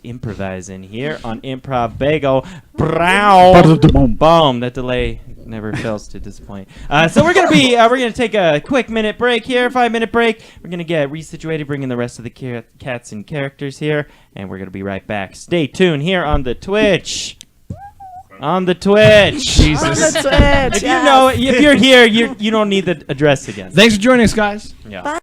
improvising here on Improv Bagel. Boom. That delay never fails to disappoint. So we're gonna take a quick 5-minute break here. 5-minute break. We're gonna get resituated, bring in the rest of the cats and characters here, and we're gonna be right back. Stay tuned here on the Twitch. On the Twitch. Jesus. On the Twitch. If you know, if you're here, you don't need the address again. Thanks for joining us, guys. Yeah. Bye.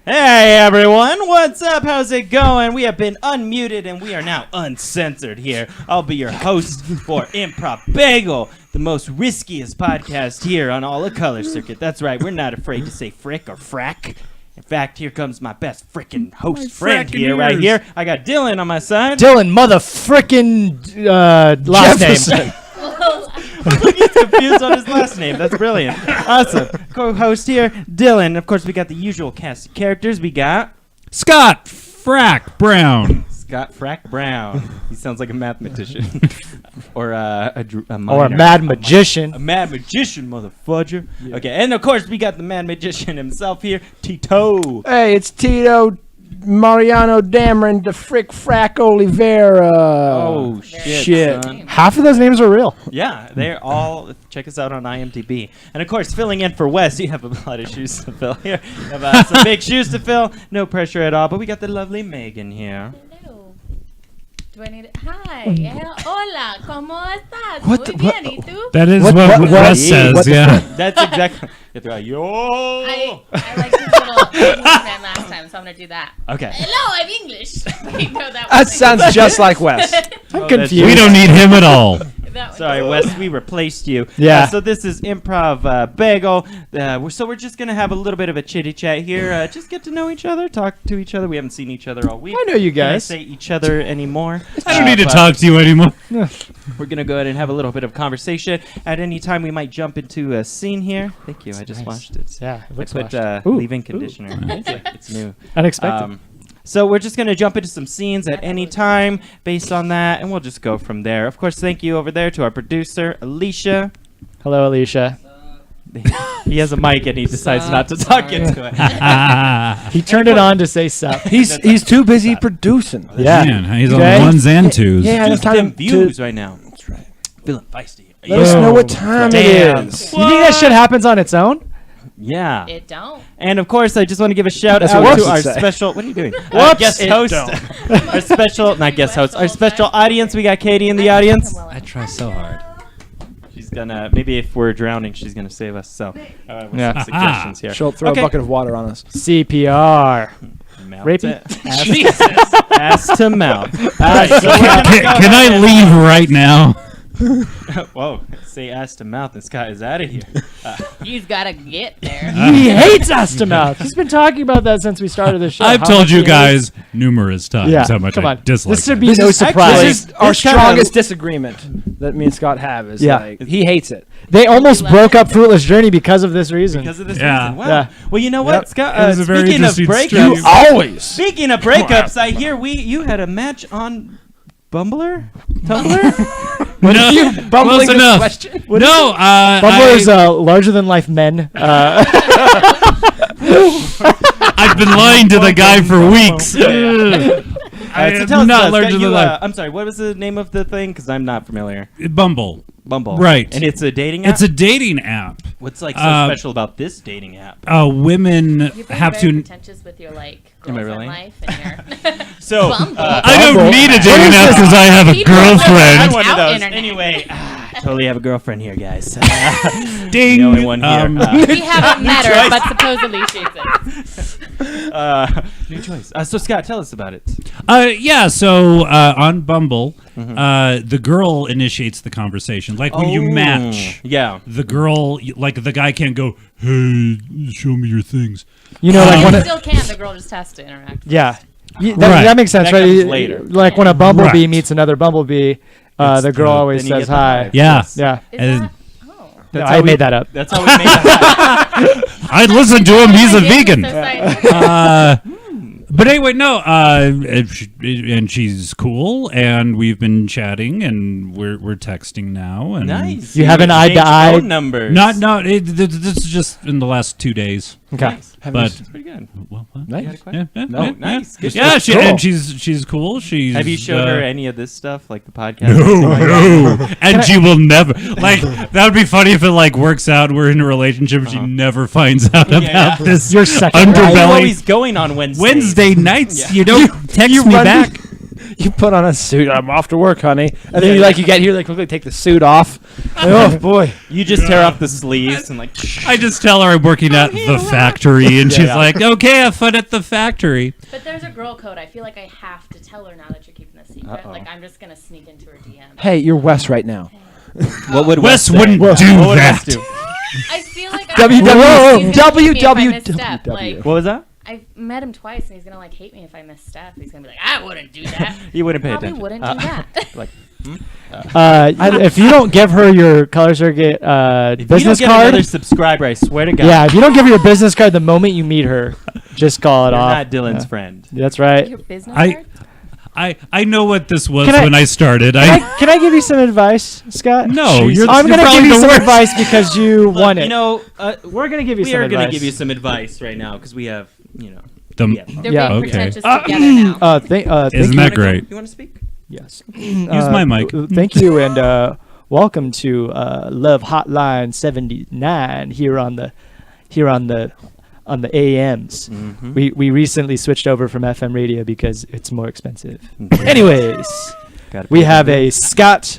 Hey everyone, what's up? How's it going? We have been unmuted and we are now uncensored here. I'll be your host for Improv Bagel, the most riskiest podcast here on all the color circuit. That's right, we're not afraid to say frick or frack. In fact, here comes my best frickin' host friend here, right here. I got Dylan on my side. Dylan, mother frickin' last name. He's confused on his last name. That's brilliant. Awesome. Co-host here, Dylan. Of course, we got the usual cast of characters. We got Scott Frack Brown. Scott Frack Brown. He sounds like a mathematician. Or a Or a mad magician. A mad magician, motherfudger. Yeah. Okay, and of course, we got the mad magician himself here, Tito. Hey, it's Tito Mariano Dameron de Frick Frack Oliveira. Oh, shit. Son. Half of those names are real. Yeah, they're all. Check us out on IMDb. And of course, filling in for Wes, you have a lot of shoes to fill here. You have some big shoes to fill. No pressure at all. But we got the lovely Megan here. Hello. Do I need it? Hi. Hola. ¿Cómo estás? Muy bien. ¿Y tú? That is what Wes says, yeah. That's exactly. Yo. I like this little man last time, so I'm going to do that. Okay. Hello, I'm English. Wait, no, That sounds just like Wes. I'm confused. We don't need him at all. Sorry, Wes, we replaced you. Yeah. So this is Improv Bagel. So we're just going to have a little bit of a chitty chat here. Just get to know each other, talk to each other. We haven't seen each other all week. I know you Can I guys. say each other anymore? I don't need to talk to you anymore. We're going to go ahead and have a little bit of conversation. At any time, we might jump into a scene here. Thank you. I just washed it. Yeah, it I looks put washed. leave-in conditioner. It's new. Unexpected. So we're just going to jump into some scenes at any time based on that, and we'll just go from there. Of course, thank you over there to our producer, Alicia. Hello, Alicia. He has a mic and he decides not to talk into it. He turned it on to say sup. He's too busy producing. Yeah. Man, he's on Okay. ones and twos. Yeah, Just it's time them views right now. That's right. Feeling feisty. Let us know what time Damn. it is. You think that shit happens on its own? Yeah. It don't. And of course, I just want to give a shout That's out what to Wes our would say. special. What are you doing? Whoops. Guest It host. don't. Our special, not guest host. Our special audience. We got Katie in the audience. I try so hard. She's gonna maybe if we're drowning, she's gonna save us. So, with Yeah. some suggestions here. She'll throw Okay. a bucket of water on us. CPR. Mouth Rapey. to ass to mouth. All right, so we're gonna go Can I ahead leave right now? Whoa! Say ass to mouth, and Scott is out of here. He's got to get there. He hates us to mouth. He's been talking about that since we started the show. I've How told much you he hates- guys numerous times Yeah, how much come I on. dislike This should it. be no surprise. This is our This kinda- strongest disagreement that me and Scott have. Is Yeah. like he hates it. They almost broke up Fruitless Journey because of this reason. Because of this Yeah. reason. Wow. Yeah. Well, you know what, Yep. Scott? It was a very Speaking of interesting breakups, stream. Always. speaking of breakups, I hear you had a match on Bumbler, Tumblr. No, bumbling close this enough. question? No, Bumblr is larger than life men. I've been lying to the guy for weeks. So I'm tell us, not Scott, larger you, than life. I'm sorry. What was the name of the thing? Because I'm not familiar. Bumble. Bumble. Right. And it's a dating app. It's a dating app. What's like so uh, special about this dating app? Women You're being have very to. pretentious with your like Am I girlfriend really? life and your So Bumble. I don't need a dating app because I have a People are I'm girlfriend. one of Out those. internet. Anyway, I totally have a girlfriend here, guys. Ding. The only one here. we haven't met her, but supposedly she's it. New choice. So Scott, tell us about it. Yeah, so on Bumble, the girl initiates the conversation. Like when you match, Yeah. the girl, like the guy can't go, hey, show me your things. You know, like You when a, still can. The girl just has to interact. yeah, that, Right. that makes sense, That right? comes later. Like when a bumblebee Right. meets another bumblebee, It's the girl the- always Then you says get the hi. vibe. Yeah. Yes. Yeah, Is And- that? Oh. That's I how we- made that up. That's how we made that. I'd listen to him. He's a My name is vegan. so scientific. But anyway, no. And she's cool, and we've been chatting, and we're texting now. And Nice. You have an exchanged eye-to-eye- phone numbers. Not. This is just in the last 2 days. Okay. Nice. But That's pretty good. well, what? You had a Nice. question? Yeah, No, nice. Good Yeah, stuff. and she's cool. She's. Have you showed her any of this stuff, like the podcast? No, and she will never like. That would be funny if it like works out. We're in a relationship, and she never finds out about this. Your second Where are you underbelly. always going on Wednesdays? Wednesday nights, Yeah. you don't text me back. You put on a suit. I'm off to work, honey. And then you get here, quickly take the suit off. Oh boy. You just tear off the sleeves and I just tell her I'm working at the factory, and she's like, "Okay, have fun at the factory." But there's a girl code. I feel like I have to tell her now that you're keeping the secret. Uh-oh. Like I'm just gonna sneak into her DM. Hey, you're Wes right now. What would Wes say? wouldn't What do would that. Wes do? I feel like WWW. Like, What was that? I've met him twice, and he's gonna hate me if I misstep. He's gonna be like, I wouldn't do that. He wouldn't pay Probably attention. wouldn't do that. Like, If you don't give her your Color Circuit if business you don't get card, another subscriber, I swear to God. yeah, if you don't give her your business card the moment you meet her, just call it You're off. not Dylan's Yeah. friend. That's right. Your business I- card? I know what this was Can I- when I started. Can I give you some advice, Scott? No, you're I'm you're gonna probably give you the some worst. advice because you Look, won it. You know, We're gonna give you we some are advice. going to give you some advice right now because we have, Dumb- yeah. They're Yeah. being Okay. pretentious together now. Thank Isn't you. that great? You want to speak? Yes. Use my mic. Thank you, and welcome to Love Hotline 79 here on the AMs. Mm-hmm. We recently switched over from FM radio because it's more expensive. Anyways, we have a Scott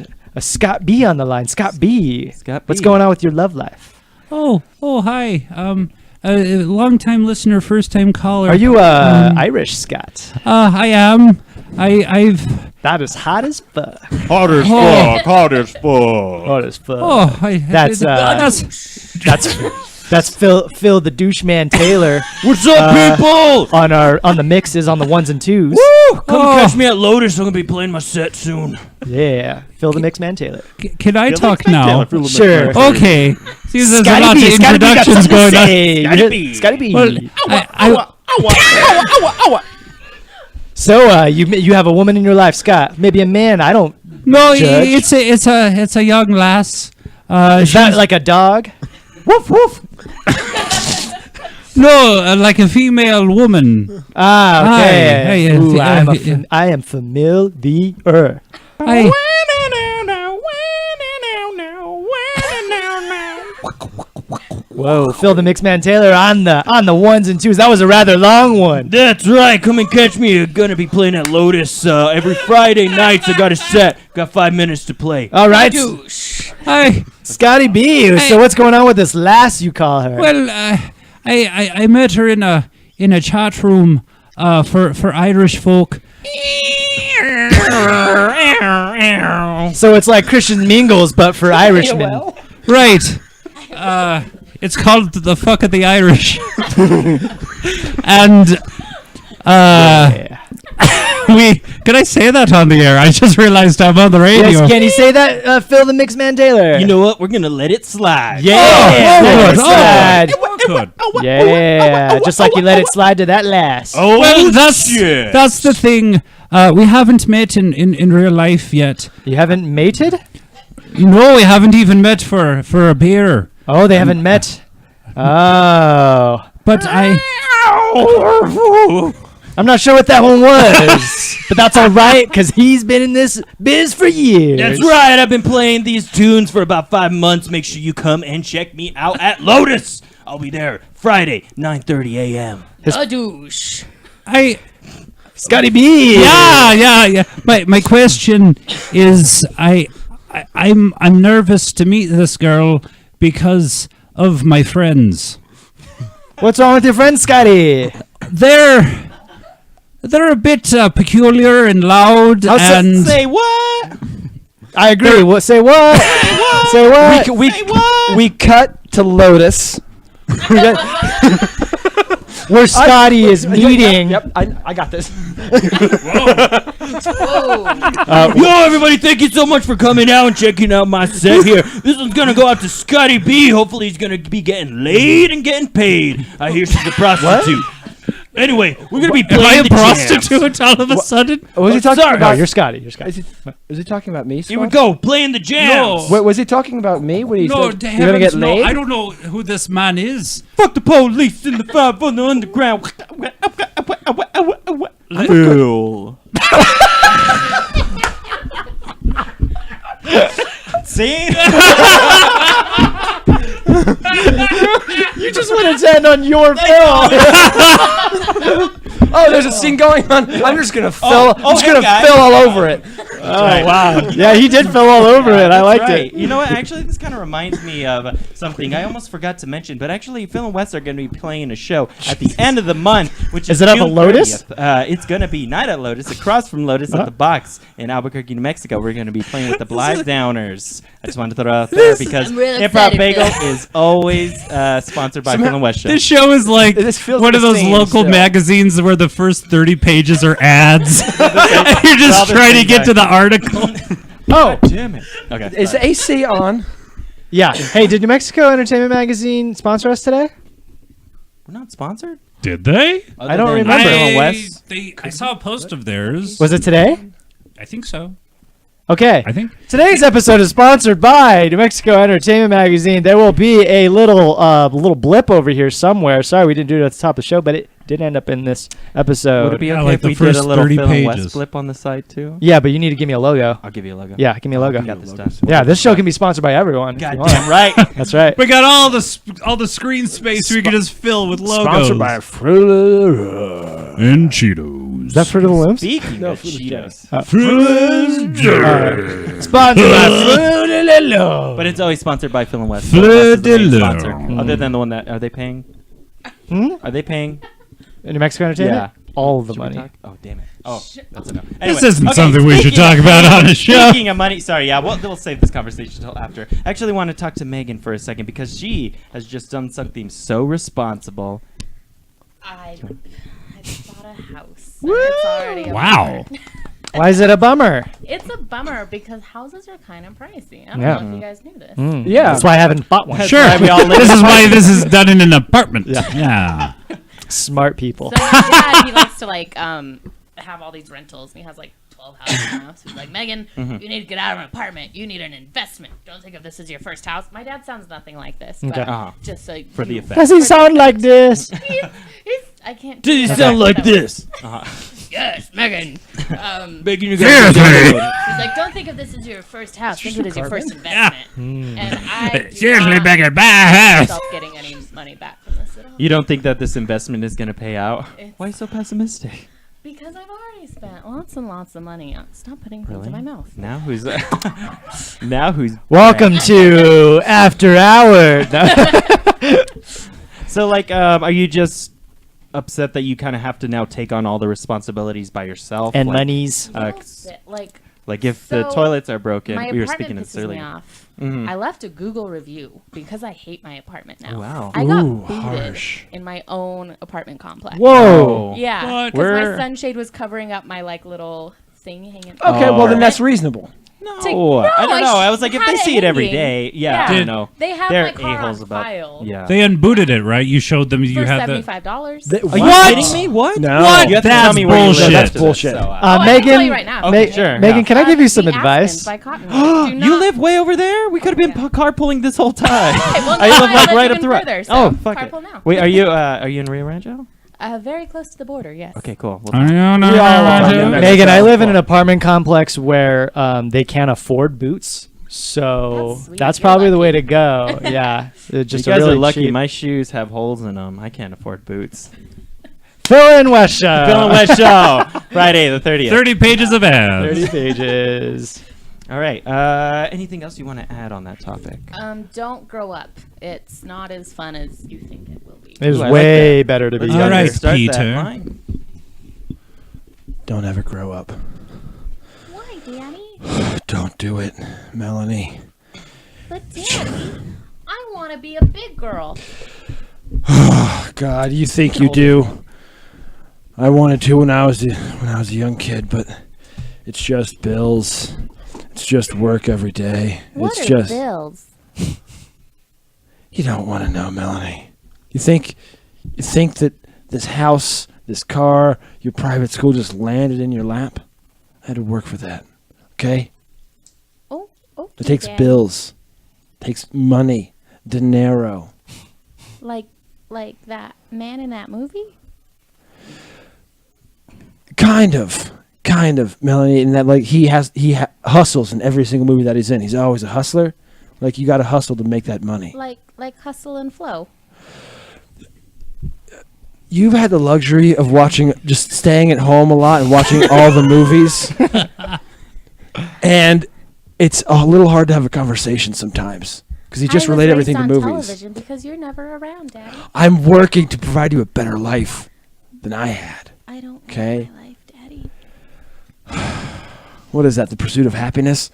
B on the line. Scott B. What's going on with your love life? Oh, hi. A long-time listener, first-time caller. Are you Irish, Scott? I am. I've. That is hot as fuck. Hot as fuck. Hot as fuck. Hot as fuck. Oh, That's Phil the doucheman Taylor. What's up, people? on the mixes on the ones and twos. Woo! Come catch me at Lotus. I'm gonna be playing my set soon. Yeah, Phil the mix man Taylor. Can I talk now? Sure. Okay. See, there's a Scotty lot B, of Scotty B got introductions something to going on. say. Scotty B. Scotty B. Well, So you have a woman in your life, Scott. Maybe a man. I don't. No, Judge. it's a young lass. Is that like a dog? Woof woof. No, like a female woman. Ah, okay. Hi. Ooh, Hey, I am familiar. I, Whoa, Phil the mix man Taylor on the ones and twos. That was a rather long one. That's right. Come and catch me. I'm gonna be playing at Lotus every Friday nights. I got a set. Got 5 minutes to play. All right, I Scotty B. So what's going on with this lass you call her? well, I met her in a chat room for Irish folk. So it's like Christian Mingles, but for Irishmen. Right. It's called the fuck of the Irish. And can I say that on the air? I just realized I'm on the radio. Yes, can you say that, Phil the mix man Taylor? You know what? We're gonna let it slide. Yeah, Oh, let it good. slide. Good. Yeah, just like you let it slide to that lass. Oh, Well, shit. that's the thing. We haven't met in real life yet. You haven't mated? No, we haven't even met for a beer. Oh, they haven't met. Oh, But I'm not sure what that one was, but that's all right because he's been in this biz for years. That's right. I've been playing these tunes for about 5 months. Make sure you come and check me out at Lotus. I'll be there Friday, 9:30 a.m. A douche. Scotty B. yeah. My question is, I'm nervous to meet this girl because of my friends. What's wrong with your friend, Scotty? They're a bit peculiar and loud and Say what? I agree. Say what? Say what? We cut to Lotus. Where Scotty is meeting. Yep, I got this. Whoa. Yo, everybody, thank you so much for coming out and checking out my set here. This one's gonna go out to Scotty B. Hopefully he's gonna be getting laid and getting paid. I hear she's a prostitute. Anyway, we're gonna be Am I playing a the jams. prostitute all of a sudden? Was he talking sorry. No, about? you're Scotty. You're Scotty. Is he talking about me? Here we Swamp? go, playing the jams. Wait, was he talking about me? What he No, said? to You're gonna get heavens, no. laid? I don't know who this man is. Fuck the police in the 5 on the underground. Phil. See? You just want to end on your Phil. Oh, there's a scene going on. I'm just gonna fill. I'm just hey, gonna guys. fill all over it. Oh wow! Yeah, he did fill all over it. I liked right. it. You know what? Actually, this kind of reminds me of something I almost forgot to mention. But actually, Phil and Wes are going to be playing a show at the end of the month, which is it up at June Lotus? 30th. It's going to be not at Lotus, across from Lotus at the Box in Albuquerque, New Mexico. We're going to be playing with the Blythe Downers. I just wanted to throw out there because I'm really Improv excited Bagel for is always sponsored by Phil and Wes Show. This show is like This feels one of the those same local still. magazines where the first 30 pages are ads. And you're just all the trying to same get guy. to the article. Oh, Damn it. Okay. Is sorry. AC on? yeah. Hey, did New Mexico Entertainment Magazine sponsor us today? We're not sponsored? Did they? I don't Other than remember. Phil and Wes? I saw a post of theirs. Was it today? I think so. Okay. I think. Today's episode is sponsored by New Mexico Entertainment Magazine. There will be a little blip over here somewhere. Sorry, we didn't do it at the top of the show, but it did end up in this episode. Would it be Yeah, okay like if the we did first a little 30 Phil and Wes pages. flip on the side too? Yeah, but you need to give me a logo. I'll give you a logo. Yeah, give me a logo. Got this stuff. Yeah, this show can be sponsored by everyone. if you want. Goddamn right. That's right. We got all the screen space we can just fill with logos. Sponsored by Fruit. and Cheetos. Is that Fruit of the Loops? Speaking No, of Fruit of Cheetos, Sponsored by Fruit of the Loops. but it's always sponsored by Phil and Wes. Fleur Phil and Wes is the main de sponsor. l'eau. Other than the one that are they paying? Are they paying? New Mexico Entertainment? All the Should we money. talk? Oh damn it! Oh, that's enough. This Anyway, isn't okay, something we should speaking talk of about money- on a show. Speaking of money, sorry, yeah, we'll save this conversation until after. I actually want to talk to Megan for a second because she has just done something so responsible. I bought a house. And it's already a Wow. bummer. Why is it a bummer? It's a bummer because houses are kind of pricey. I don't Yeah. know if you guys knew this. Yeah. That's why I haven't bought one. Sure. This is why this is done in an apartment. Yeah. Smart people. So my dad, he likes to have all these rentals, and he has like 12 houses now. So he's like, Megan, you need to get out of an apartment. You need an investment. Don't think of this as your first house. My dad sounds nothing like this, but Okay. just so For the you- effect. Does he sound like this? I can't. Did he do sound that. like this? Yes, Megan. Making you Seriously. guys. He's like, don't think of this as your first house. Think of it as your first investment. And I do Seriously, not Becker, buy a see house. myself getting any money back from this at all. You don't think that this investment is going to pay out? It's- Why are you so pessimistic? Because I've already spent lots and lots of money on. Stop putting things Really? in my mouth. Now who's now who's Welcome to After Hour. So like are you just upset that you kind of have to now take on all the responsibilities by yourself and like, monies. like if the So, toilets are broken, my we were apartment speaking of this pisses me earlier. off. Mhm. I left a Google review because I hate my apartment now. Oh, wow. I got Ooh, booted harsh. in my own apartment complex. Whoa. Yeah, What? because my Where- sunshade was covering up my little thing hanging. Okay, well then that's reasonable. No, I don't know. I was like, if had they it see it every hanging. day, yeah, Yeah. I don't Did- know. They have They're my car a-holes on about file. yeah. They unbooted it, right? You showed them you For had the. $75. Are you What? kidding me? What? No. What? You have to That's tell me where you live bullshit. after That's this, bullshit. so, Oh, I can Megan, tell you right now. Okay, sure. Megan, can I give you some the advice? Aspens by Cottonwood. Do You not- live way over there? We could have been carpooling this whole time. Okay, well, I now live I like live right even up the road. further, so Oh, fuck it. carpool now. Wait, are you in Rio Rancho? Very close to the border, yes. Okay, cool. I don't know. We all are. Yeah. Megan, I live in Cool. an apartment complex where they can't afford boots. So That's sweet. that's You're probably the lucky. way to go. Yeah. Just you guys really are lucky. cheap. My shoes have holes in them. I can't afford boots. Phil and West Show. Phil and Wes Show, Friday the 30th. 30 pages of ads. 30 pages. All right. Anything else you want to add on that topic? Don't grow up. It's not as fun as you think it will be. It was Ooh, I like way that. better to be Let's All younger. right, start that Peter. line. Don't ever grow up. Why, Danny? Don't do it, Melanie. But Danny, I want to be a big girl. God, you think you do? I wanted to when I was a young kid, but it's just bills. It's just work every day. What it's are just bills? you don't want to know, Melanie. You think that this house, this car, your private school just landed in your lap? I had to work for that. Okay? Oh, okay. It takes Daddy. bills. It takes money. Dinero. Like that man in that movie? Kind of, Melanie, in that like he hustles in every single movie that he's in. He's always a hustler. Like you got to hustle to make that money. Like Hustle and Flow. you've had the luxury of just staying at home a lot and watching all the movies. And it's a little hard to have a conversation sometimes because you just relate everything to movies. Television because you're never around, Daddy. I'm working to provide you a better life than I had. I don't Okay. want my life, Daddy. What is that? The Pursuit of Happiness?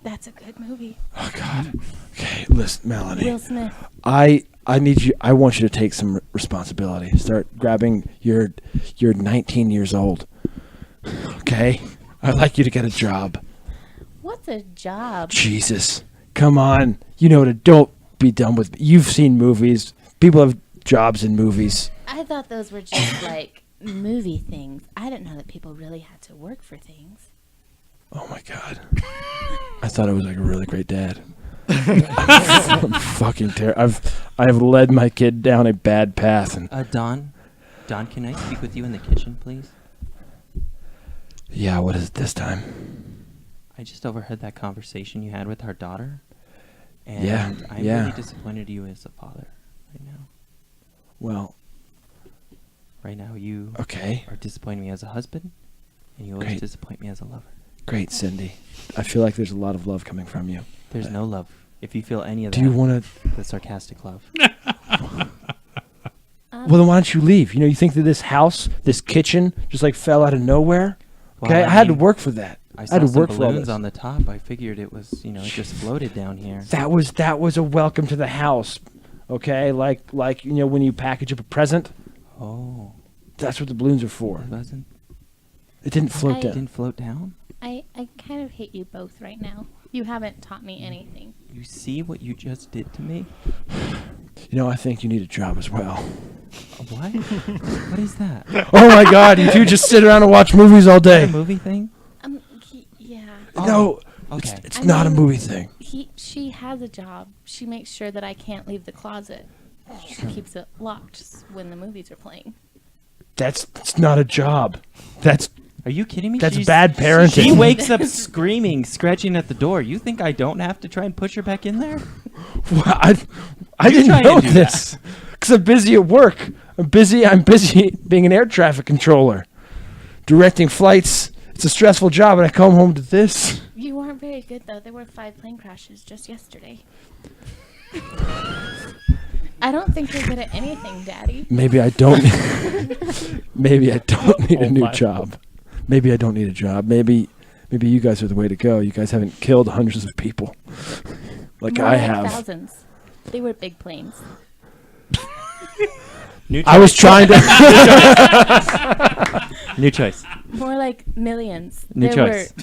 That's a good movie. Oh God. Okay, listen, Melanie. Will Smith. I need you. I want you to take some responsibility. Start grabbing. You're 19 years old. Okay. I'd like you to get a job. What's a job? Jesus, come on. Don't be dumb with. You've seen movies. People have jobs in movies. I thought those were just like movie things. I didn't know that people really had to work for things. Oh my God. I thought I was like a really great dad. I'm fucking terrible. I've led my kid down a bad path. And Don, can I speak with you in the kitchen, please? Yeah, what is it this time? I just overheard that conversation you had with our daughter, and Yeah, I'm yeah. really disappointed in you as a father right now. Well, Right now, you okay. are disappointing me as a husband, and you always Great. disappoint me as a lover. Great, Cindy. I feel like there's a lot of love coming from you. There's no love. If you feel any of Do that, you want to? the sarcastic love. Well, then why don't you leave? You think that this house, this kitchen, just like fell out of nowhere? Well, Okay, I I had to mean, work for that. I I saw had to some work for all balloons this. on the top. I figured it was, it just floated down here. That was a welcome to the house. Okay, like when you package up a present. Oh, That's what the balloons are for. it wasn't. It didn't float I- It down. didn't float down. I kind of hate you both right now. You haven't taught me anything. You see what you just did to me? I think you need a job as well. What? What is that? Oh my God, you two just sit around and watch movies all Is that day. a movie thing? Yeah. No, Okay. it's I not a mean, movie thing. She has a job. She makes sure that I can't leave the closet. She keeps it locked when the movies are playing. That's not a job. That's Are you kidding me? That's bad parenting. She wakes up screaming, scratching at the door. You think I don't have to try and push her back in there? Well, I You didn't try and know do this because I'm busy at work. I'm busy being an air traffic controller, directing flights. It's a stressful job, and I come home to this. You weren't very good though. There were 5 plane crashes just yesterday. I don't think you're good at anything, Daddy. Maybe I don't. Maybe I don't need a new five. job. Maybe I don't need a job. Maybe you guys are the way to go. You guys haven't killed hundreds of people like More I like have. Thousands. They were big planes. I was trying to. New choice. More like millions. New there choice.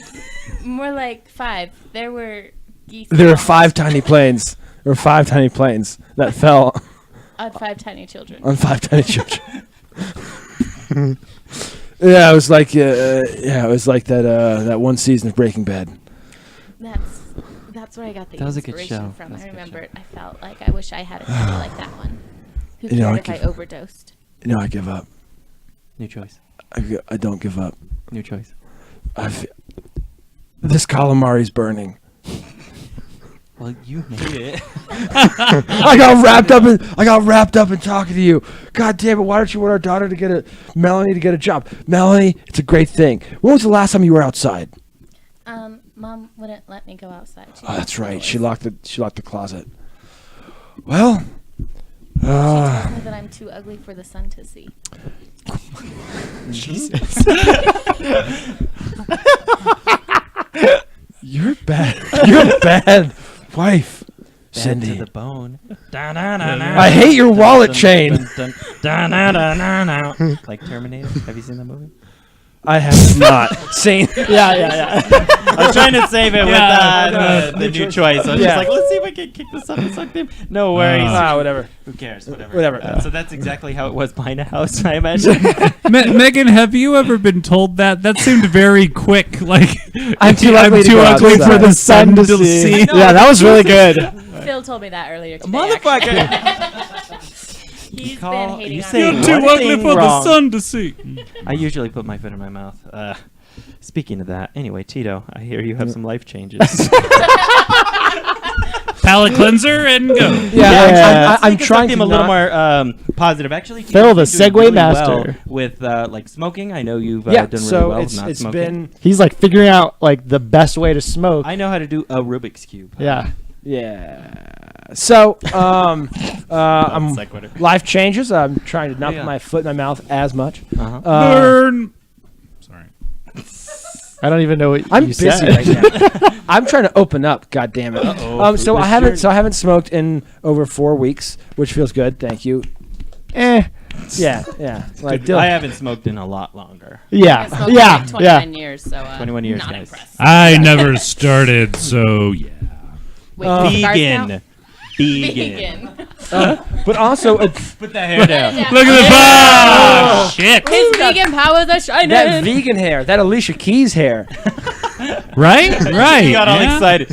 were more like 5. There were geese. There were and 5 tiny planes. There were 5 tiny planes that fell on 5 tiny children. on 5 tiny children. Yeah, it was like that one season of Breaking Bad. That's where I got the That was a good inspiration show. from. That was I a good remember show. I felt like I wish I had a kid like that one. Who You know, cared I if I give- overdosed? I give up. New choice. I don't give up. New choice. This calamari's burning. Well, you made it. I got wrapped up in talking to you. God damn it! Why don't you want our daughter to get Melanie to get a job? Melanie, it's a great thing. When was the last time you were outside? Mom wouldn't let me go outside. She Oh, that's locked the right. doors. She locked the closet. Well, She tells me that I'm too ugly for the sun to see. you're bad. You're a bad wife, Bad Cindy. to the bone. I hate your wallet chain. Like Terminator. Have you seen that movie? I have not seen. Yeah. I was trying to save it Yeah, with the new choice. I was Yeah. just like, let's see if I can kick this up and suck them. No worries. Whatever. Who cares? Whatever. Whatever. So that's exactly how it was behind a house, I imagine. Megan, have you ever been told that? That seemed very quick. Like I'm too ugly to go outside. for the sun to see. Yeah, that was really good. Phil told me that earlier today. Motherfucker. He's call- been hating you on say me. You're too one ugly thing for wrong. the sun to see. I usually put my foot in my mouth. Speaking of that, anyway, Tito, I hear you have some life changes. palate cleanser and go. Yeah. I'm I'm trying to to a little not- more positive. Actually, Phil, the you've been doing Segway really master. well with like smoking. I know you've Yeah. done really So well with not it's smoking. been He's like figuring out like the best way to smoke. I know how to do a Rubik's cube. Yeah. So, I'm Sequitur. life changes. I'm trying to not Yeah. put my foot in my mouth as much. Uh-huh. Burn. Sorry. I don't even know what I'm you busy said. right now. I'm trying to open up. God damn it. So I haven't smoked in over 4 weeks, which feels good. Thank you. Yeah. Like I haven't smoked in a lot longer. Yeah. I've smoked Yeah. for like 29 years, so 21 years, not guys. impressed. I never started, so yeah. Wait, do cigars Vegan. count? Vegan. but also, Put that hair down. Look at the bar. Shit. His vegan powers are shining. that vegan hair, that Alicia Keys hair. Right? Right. You got all yeah. excited.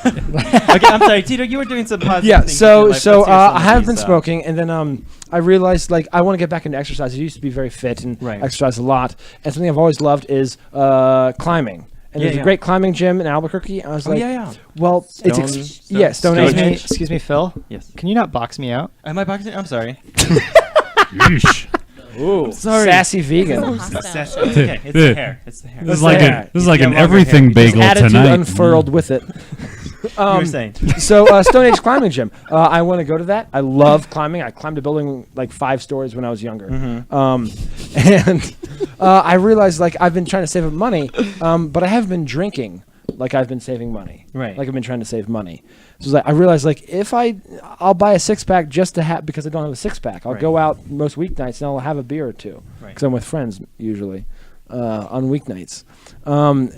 Okay, I'm sorry, Tito. You were doing some positive Yeah. things in So your life. Let's hear some I of have these, been smoking, and then I realized like I want to get back into exercise. I used to be very fit and Right. exercise a lot, and something I've always loved is climbing. And Yeah, there's yeah. a great climbing gym in Albuquerque. I was Oh, like, yeah. well, Stone- Stone Stone Age. Age. Excuse me, Phil. Yes. Can you not box me out? Am I boxing? I'm sorry. Yeesh. Ooh, Sorry. sassy vegan. It's okay. It's the hair. It's the hair. This is like Yeah. this is like You an have longer everything hair. bagel Attitude tonight. unfurled with it. You were saying. So Stone Age climbing gym. I want to go to that. I love climbing. I climbed a building like 5 stories when I was younger. And I realized like I've been trying to save up money, but I haven't been drinking like I've been saving money. Right. Like I've been trying to save money. So it's like I realized like if I'll buy a 6-pack just to have because I don't have a 6-pack. I'll Right. go out most weeknights and I'll have a beer or two Right. because I'm with friends usually on weeknights. Trying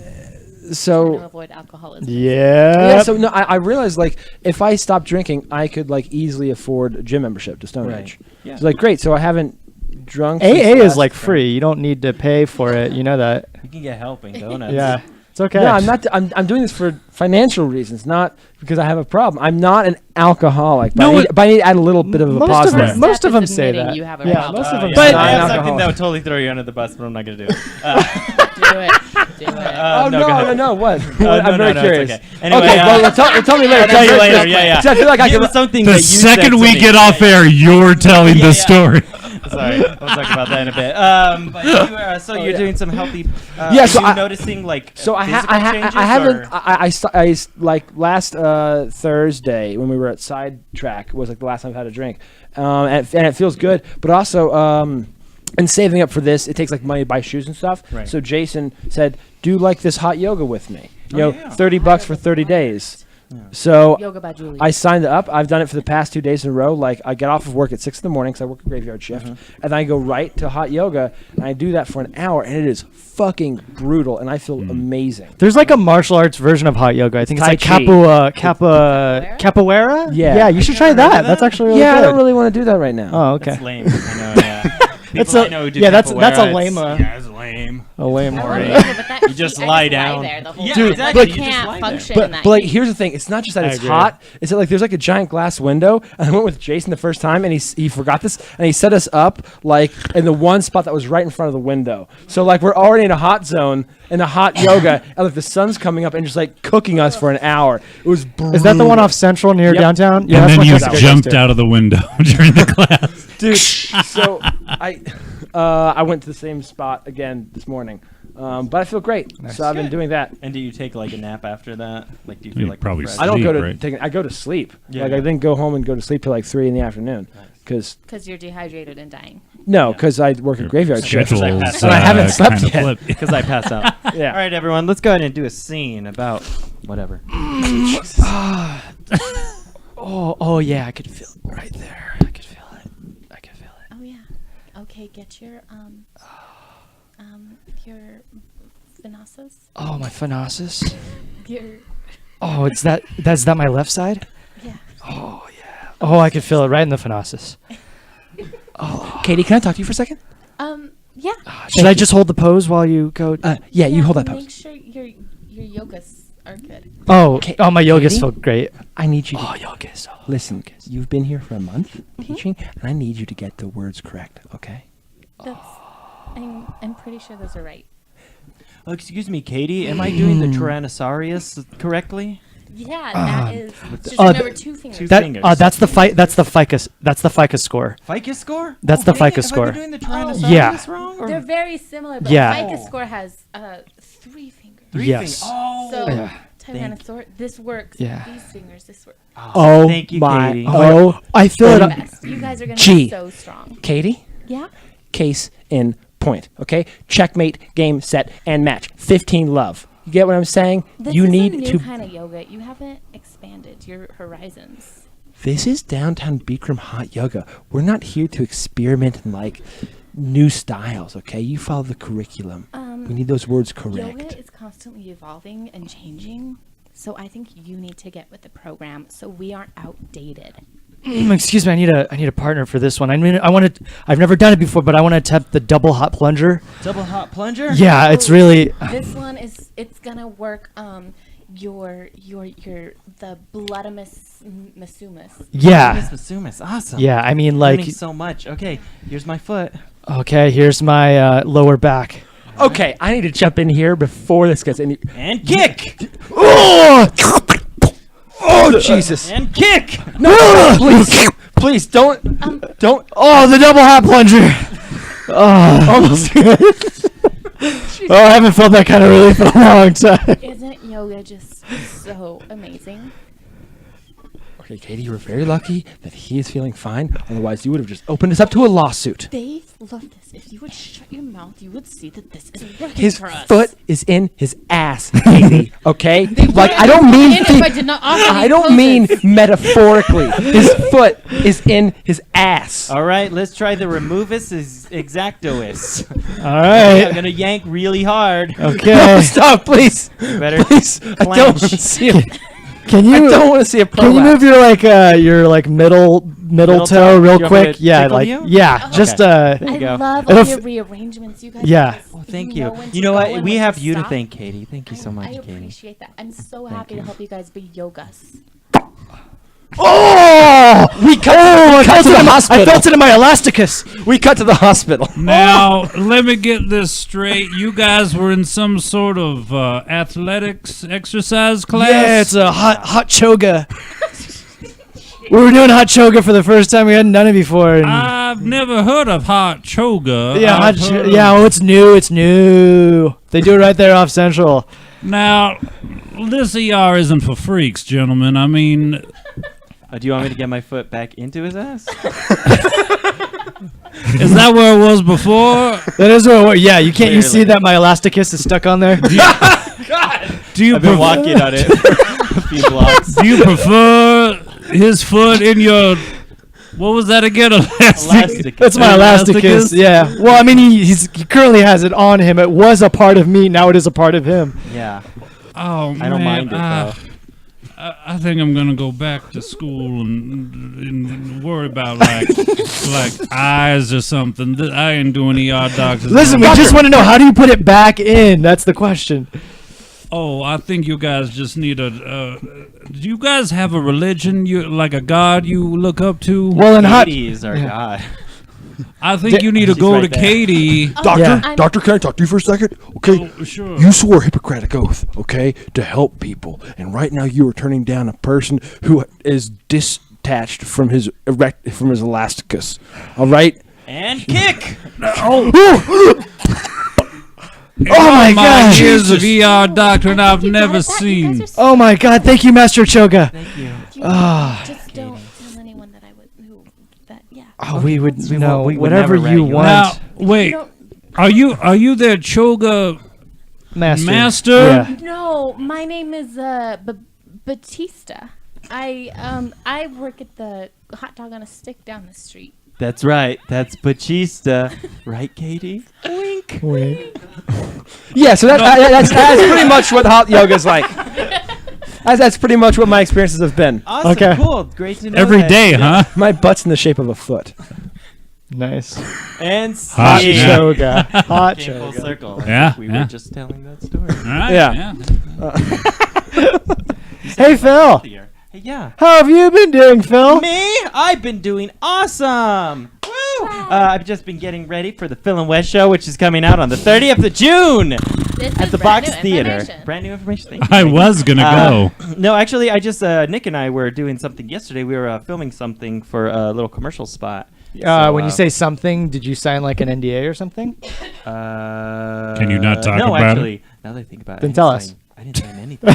So to avoid alcoholism. yeah, so no, I realized like if I stopped drinking, I could like easily afford a gym membership to Stone Right. Age. Yeah. It's like great. So I haven't drunk. AA since is last- like free. You don't need to pay for it. You know that. You can get helping donuts. Yeah. It's okay. No, I'm not. I'm doing this for financial reasons, not because I have a problem. I'm not an alcoholic. But, No, I need to add a little bit of a most pause of there. them, most of Step them is say admitting that. you have a Yeah, problem. most of them Yeah. say But- I have Not something alcoholic. that would totally throw you under the bus, but I'm not going to do it. Do it. Do it. Oh no, go ahead. no! What? No, I'm very no, curious. It's okay. Anyway, okay, well, tell me later. I'll tell you I'm very later. curious. Yeah, yeah. 'Cause I feel like I It can. was something The that you said second to we me. get off air, you're telling Yeah, the yeah. story. Sorry, we'll talk about that in a bit. But you are, so you're doing some healthy. Yeah, so are you I- noticing like So I physical haven't. changes, or- I like last Thursday when we were at Sidetrack was like the last time I've had a drink, and it feels good. But also, and saving up for this, it takes like money to buy shoes and stuff. Right. So Jason said, "Do like this hot yoga with me. You Oh, know, yeah. $30 for 30 days." So Yoga by Julie. I signed up. I've done it for the past 2 days in a row. Like I get off of work at 6 in the morning because I work a graveyard shift, and then I go right to hot yoga, and I do that for an hour, and it is fucking brutal, and I feel amazing. There's like a martial arts version of hot yoga. I think it's Tai like Chi. capoeira. Yeah. Yeah, you should try that. That's actually really Yeah, I good. don't really want to do that right now. Oh, okay. That's lame. I know. Yeah. That's People a- I know who do yeah, that's a capoeira, lame, Yeah, it's lame. A lame I one. love yoga, but that You just I lie lie down. there the whole Yeah, time. exactly, Like, you you just can't lie there. function in But that like, heat. here's the thing: it's not just that I it's agree. hot. It's that like there's like a giant glass window, and I went with Jason the first time, and he forgot this, and he set us up like in the one spot that was right in front of the window. So like we're already in a hot zone in a hot yoga, and like the sun's coming up and just like cooking us for an hour. It was brutal. Is that the one off Central near Yep. downtown? And that's then what you Jessica goes jumped to. out of the window during the class. dude? So I went to the same spot again this morning, but I feel great. Nice. So I've been Good. doing that. And do you take like a nap after that? Like, do you feel You like probably refreshed? I don't go Sleep, to right? take. I go to sleep. Yeah, Like yeah. I didn't go home and go to sleep till like 3 in the afternoon, because Because you're dehydrated and dying. no, because I work a graveyard shift. Schedules, passed And I haven't kinda slept yet. flipped. Because I passed out. Yeah. All right, everyone, let's go ahead and do a scene about whatever. Oh yeah, I could feel it right there. I could feel it. I could feel it. Oh yeah. Okay, get your finances. Oh, my phenosis. Your Oh, that's that my left side? yeah. Oh yeah. Oh, I could feel it right in the phenosis. Katie, can I talk to you for a second? Yeah. Should I just hold the pose while you go? Yeah, you hold that Make pose. sure your yogas are good. Oh, my yogas Katie? feel great. I need you to yogas. listen. You've been here for a month teaching, and I need you to get the words correct. Okay? That's I'm pretty sure those are right. Oh, excuse me, Katie. Am I doing the Tyrannosaurus correctly? Yeah, that is. Just uh, remember 2 fingers. That's the fight. That's the FICA. That's the FICA score. FICA score? That's the dang FICA it, score. Have I been doing the Tyrannosaurus Yeah. wrong? Or? They're very similar, but Yeah. FICA score has 3 fingers. Yes. Oh. So Yeah. Tyrannosaurus, this works. Yeah. These fingers, this works. Oh Thank you, my! Katie. Oh, I feel it. Best. You guys are gonna Gee. be so strong. Katie, Yeah. case in point. Okay, checkmate, game, set, and match. 15 love. You get what I'm saying? This You is need a new to. kind of yoga. You haven't expanded your horizons. This is downtown Bikram hot yoga. We're not here to experiment in like new styles. Okay, you follow the curriculum. We need those words correct. Yoga is constantly evolving and changing, so I think you need to get with the program so we aren't outdated. Excuse me, I need a partner for this one. I mean, I've never done it before, but I want to attempt the double hot plunger. Double hot plunger? Yeah, it's really. This one it's gonna work. The bloodimus masumus. Yeah. Masumas, awesome. Yeah, I mean, Learning like. so much. Okay, here's my foot. Okay, here's my lower back. Okay, I need to jump in here before this gets any. And kick! Oh! Oh Jesus! And kick! No, please, please don't. Oh, the double hot plunger. Oh, almost good. Oh, I haven't felt that kind of relief in a long time. Isn't yoga just so amazing? Okay, Katie, you were very lucky that he is feeling fine. Otherwise, you would have just opened us up to a lawsuit. They love this. If you would shut your mouth, you would see that this is working His for us. foot is in his ass, Katie. Okay, like I wouldn't don't mean. be in if I did not offer I these don't mean poses. metaphorically. His foot is in his ass. All right, let's try the removus exactous. All right. I'm gonna yank really hard. Okay. No, stop, please. Better Please. I don't want to see him. Can you? I don't want to see a Can you move your middle Middle toe toe? real You want me quick? to Yeah, tickle like you? yeah, Okay. just There you I go. love It'll all f- your rearrangements. You guys. Yeah. Oh, thank you. know when You to know go what? and We when have to you to stop. thank, Katie. Thank you so much, I Katie. appreciate that. I'm so Thank happy you. to help you guys be yogas. Oh! We cut to the I hospital. felt it in my elasticus. We cut to the hospital. Now, let me get this straight. You guys were in some sort of athletics exercise class? Yeah, it's a hot choga. We were doing hot choga for the first time. We hadn't done it before. And I've never heard of hot choga. yeah, I've heard of- well, it's new. It's new. They do it right there off Central. Now, this ER isn't for freaks, gentlemen. I mean, Do you want me to get my foot back into his ass? is that where it was before? That is what. Yeah, you can't. You see Clearly. that my elasticus is stuck on there? Do you I've been walking on it for a few blocks. Do you prefer his foot in your? What was that again? Elastic. That's my elasticus. Yeah. Well, I mean, he currently has it on him. It was a part of me. Now it is a part of him. Yeah. Oh man, I don't mind it though. I think I'm gonna go back to school and worry about like eyes or something. I ain't doing ER doctors. Listen, we just want to know, how do you put it back in? That's the question. Oh, I think you guys just need a. Do you guys have a religion? You like a god you look up to? Well, in hot. Katie is our god. I think you need to She's go right to there. Katie. Doctor, Yeah. doctor, can I talk to you for a second? Okay. Oh, sure. You swore a Hippocratic oath, okay, to help people, and right now you are turning down a person who is detached from his elasticus. All right. And kick. Oh my God. Years of ER doctrine I've never seen. Oh my God! Thank you, Master Choga. Thank you. Just don't tell anyone that yeah. Oh, we would We know won't- we would whatever never you rat you want. Now, wait. Are you their Choga master? Yeah. No, my name is Batista. I work at the hot dog on a stick down the street. That's right. That's Batista. Right, Katie? Wink. Yeah. So that's pretty much what hot yoga's like. That's pretty much what my experiences have been. Awesome. Okay. Cool. Great to know. Every that. day, huh? My butt's in the shape of a foot. Nice. And Hot scene. Choga. Hot Came full Choga. circle. Yeah, We yeah. were just telling that story. All right. Yeah. Hey, Phil. Hey, yeah. How have you been doing, Phil? Me? I've been doing awesome. Woo! I've just been getting ready for the Phil and West show, which is coming out on the 30th of June at the Box Theater. Brand new information. Thank you. I was gonna go. No, actually, I just Nick and I were doing something yesterday. We were filming something for a little commercial spot. When you say something, did you sign like an NDA or something? Can you not talk no, about actually, it? Now that I think about it, Then tell us. I didn't sign anything.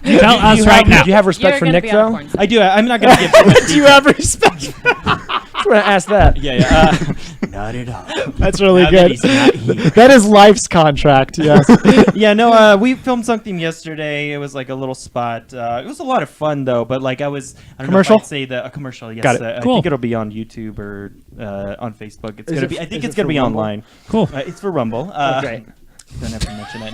Tell us right now. Do you have respect for Nick, though? I do. I'm not going to give too much Do you have respect? I'm going to ask that. Yeah. Not at all. That's really Now that good. he's not here. That is life's contract. Yes. Yeah, no, we filmed something yesterday. It was like a little spot. It was a lot of fun though, but like I don't Commercial? know if I'd say a commercial. Yes, Got it. I Cool. think it'll be on YouTube or on Facebook. It's Is gonna it be. I f- think is it's it gonna for be Rumble? online. Cool. It's for Rumble. Great. Don't have to mention that.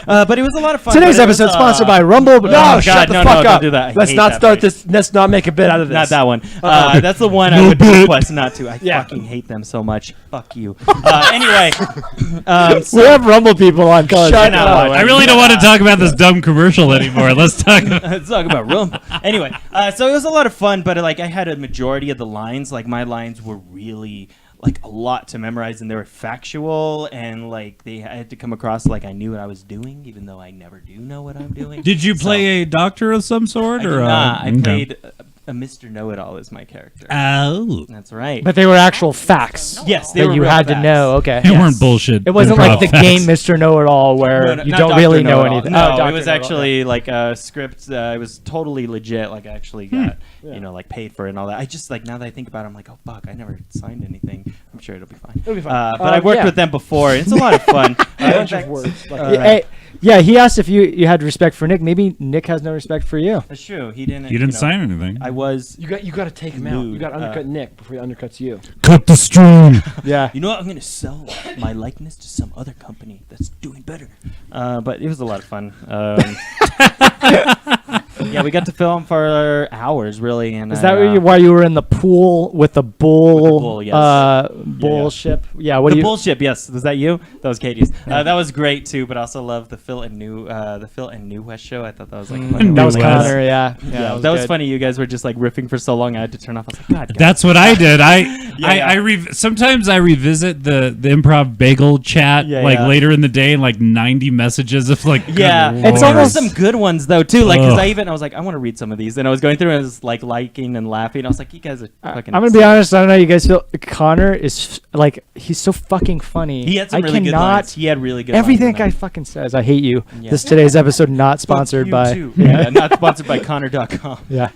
But it was a lot of fun. Today's but it was, episode sponsored by Rumble. But No, God, shut the no, fuck don't up. do that. I Let's hate not that start phrase. this. Let's not make a bit out of this. Not that one. That's the one I would request not to. I fucking hate them so much. Fuck you. Anyway, we have Rumble people on color. Shut up. I really don't want to talk about this dumb commercial anymore. Let's talk. Let's talk about Rumble. Anyway, so it was a lot of fun, but like I had a majority of the lines. Like my lines were really like a lot to memorize, and they were factual, and like I had to come across like I knew what I was doing, even though I never do know what I'm doing. Did you play a doctor of some sort, I did or not. I okay. played a Mr. Know-It-all as my character. Oh, That's right. But they were actual facts. Yes, they that were you real had to facts. know. Okay. they weren't bullshit. It wasn't like the improv game facts. Mr. Know-It-all where No, you not don't Dr. really know Know-It-all. anything. No, Dr. it was Know-It-all. actually like a script. It was totally legit. Like I actually got, like paid for it and all that. I just like now that I think about it, I'm like, oh fuck, I never signed anything. I'm sure it'll be fine. It'll be fine. But I worked with them before. It's a lot of fun. A bunch of words. Yeah, he asked if you had respect for Nick. Maybe Nick has no respect for you. That's true. He didn't. You didn't sign anything. I was. You got to take him out. You got to undercut Nick before he undercuts you. Cut the stream. Yeah. You know what? I'm gonna sell my likeness to some other company that's doing better. But it was a lot of fun. Yeah, we got to film for hours, really. And Is that why you were in the pool with the bull? With the bull, yes. Bull ship. Yeah. What do the you? bullship? Yes. Was that you? That was Katie's. That was great too. But I also love the Phil and New West show. I thought that was like funny. That was New Connor. West. Yeah. That was good. funny. You guys were just like riffing for so long. I had to turn off. I was like, God. That's what I did. Yeah. Sometimes I revisit the improv bagel chat later in the day, and like 90 messages of like it's almost some good ones though too. Like because I was like, I want to read some of these, and I was going through and I was like liking and laughing. I was like, you guys are fucking. I'm gonna be honest. I don't know. You guys feel Connor is like he's so fucking funny. He had some really good lines. He had really good. Everything lines that guy fucking says. I hate you. Yeah. This today's episode not sponsored by. Yeah, not sponsored by Connor.com. Yeah.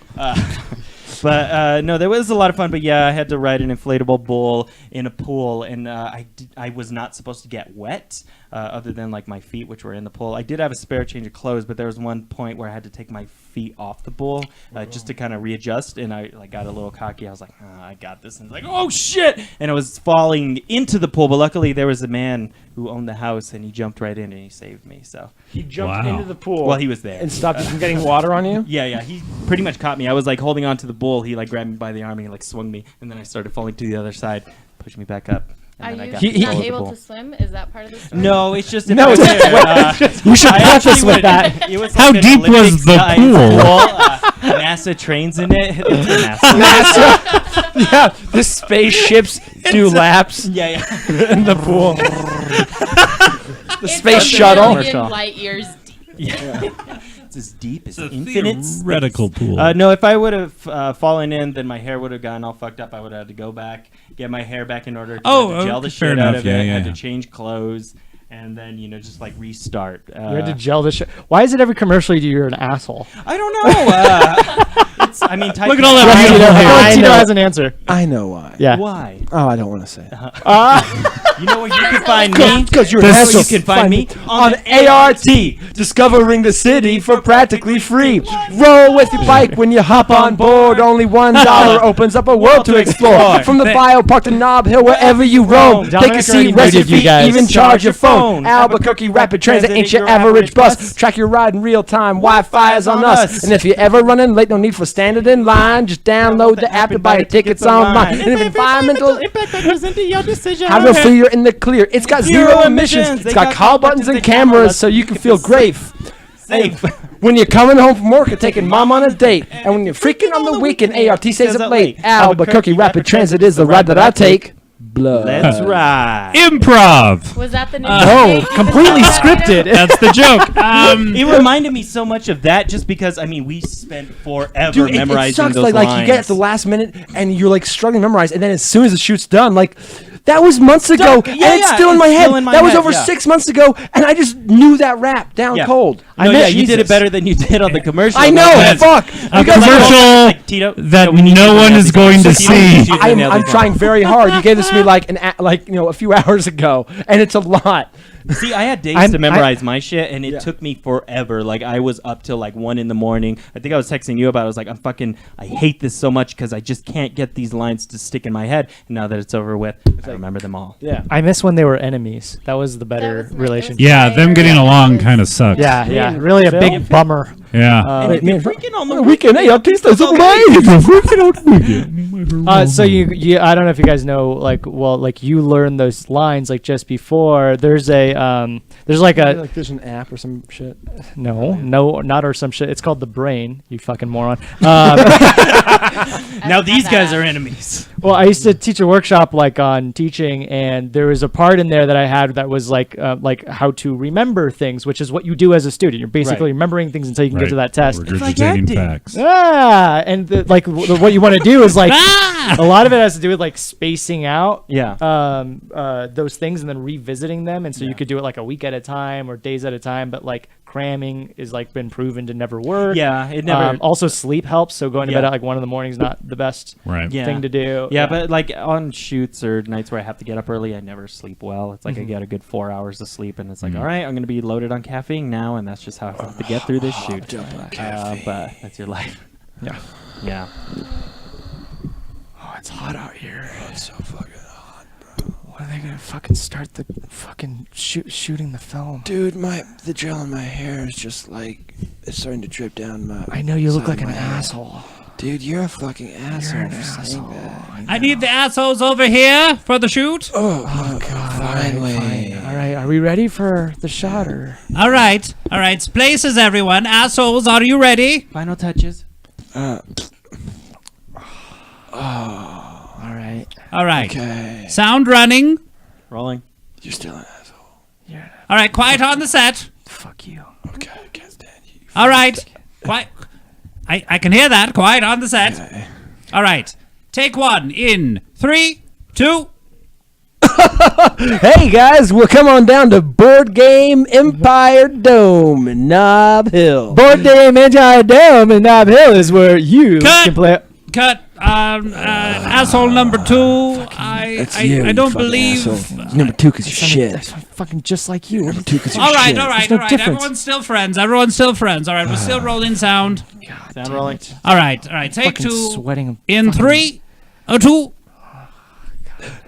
But no, there was a lot of fun. But yeah, I had to ride an inflatable bull in a pool, and I was not supposed to get wet, other than like my feet, which were in the pool. I did have a spare change of clothes, but there was one point where I had to take my feet off the bull just to kind of readjust, and I like got a little cocky. I was like, I got this, and like, oh shit! And I was falling into the pool, but luckily there was a man who owned the house, and he jumped right in and he saved me. So he jumped into the pool. Well, he was there and stopped you from getting water on you. Yeah, he pretty much caught me. I was like holding on to the bull. He like grabbed me by the arm and he like swung me, and then I started falling to the other side, pushed me back up. Are And you not able to swim? Is that part of the story? No, it's just No, it's you should preface with that. It was How like an deep was Olympic the size pool? NASA trains in it. It's a NASA. Yeah, the spaceships do laps. Yeah. In the pool. The It's space a shuttle. million light years deep. Yeah. It's as deep as It's a infinite theoretical space. pool. No, if I would have fallen in, then my hair would have gotten all fucked up. I would have had to go back, get my hair back in order to gel the fair shit out enough. of Yeah, it. yeah, Had yeah. to change clothes, and then just like restart. You had to gel this shit. Why is it every commercial you do you're an asshole? I don't know. I mean, Look at all that beautiful hair. Tito has an answer. I know why. Yeah. Why? Oh, I don't want to say it. You know where you can find me? Because you're You an know where asshole. you can find me on ART, discovering the city for practically free. Roll with your bike when you hop on board. Only $1 opens up a world to explore. From the biopark to Knob Hill, wherever you roam. Take a Dominic already seat, muted rest your you feet, guys. even charge your phone. Albuquerque Rapid Transit ain't your average bus. Track your ride in real time. Wi-Fi is on us. And if you're ever running late, no need for standing in line. Just download the app and buy your tickets online. And if environmental impact factors into your decision. how to feel you're in the clear. It's got zero emissions. It's got call buttons and cameras, so you can feel great. safe. When you're coming home from work or taking mom on a date, and when you're freaking on the weekend, ART stays up late. Albuquerque Rapid Transit is the ride that I take. Blood. Let's ride. Improv. Was that the new? No, completely scripted. That's the joke. It reminded me so much of that just because, I mean, we spent forever Dude, memorizing it sucks. those Like lines. you get at the last minute and you're like struggling to memorize, and then as soon as the shoot's done, like that was months ago, and it's still in my head. That was over 6 months ago, and I just knew that rap down cold. No, you did it better than you did on the commercial. I know. Fuck. A commercial that no one is going to see. I'm trying very hard. You gave this to me like a few hours ago, and it's a lot. See, I had days to memorize my shit, and it took me forever. Like, I was up till like 1 a.m. I think I was texting you about it. I was like, I hate this so much because I just can't get these lines to stick in my head. And now that it's over with, I remember them all. Yeah. I miss when they were enemies. That was the better relationship. Yeah, them getting along kind of sucks. Yeah. Really a big bummer. Yeah. And if you're freaking on the weekend, ART stays up late. So you, I don't know if you guys know, like you learn those lines like just before. There's an app or some shit. No, not or some shit. It's called the brain. You fucking moron. Now these guys are enemies. Well, I used to teach a workshop like on teaching, and there was a part in there that I had that was like how to remember things, which is what you do as a student. You're basically remembering things until you can get to that test. Regurgitating facts. And what you want to do is like a lot of it has to do with like spacing out those things and then revisiting them, and so you could do it like a week at a time or days at a time, but like cramming is like been proven to never work. Yeah, it never. Also, sleep helps. So going to bed at like 1 a.m. is not the best thing to do. Yeah, but like on shoots or nights where I have to get up early, I never sleep well. It's like I get a good 4 hours of sleep, and it's like, all right, I'm going to be loaded on caffeine now, and that's just how I have to get through this shoot. But that's your life. Yeah. Yeah. Oh, it's hot out here. Oh, it's so fucking hot, bro. When are they gonna fucking start the fucking shooting the film? Dude, the gel in my hair is just like it's starting to drip down my. I know you look like an asshole. Dude, you're a fucking asshole. You're an asshole. I need the assholes over here for the shoot. Oh God! Finally. Fine. All right, are we ready for the shot or? All right. Places, everyone. Assholes, are you ready? Final touches. All right. Okay. Sound running. Rolling. You're still an asshole. All right, quiet on the set. Fuck you. Okay, I can't stand you. All right. Quiet. I can hear that. Quiet on the set. Okay. All right. Take 1 in 3, 2. Hey guys, we'll come on down to Board Game Empire Dome in Nob Hill. Board Game Empire Dome in Nob Hill is where you can play. Cut. Asshole number 2. I don't believe. Number 2 because you're shit. That's fucking just like you. Number 2 because you're All right. difference. Everyone's still friends. All right, we're still rolling sound. Sound rolling. All right. Take Fucking 2 sweating in 3, 2.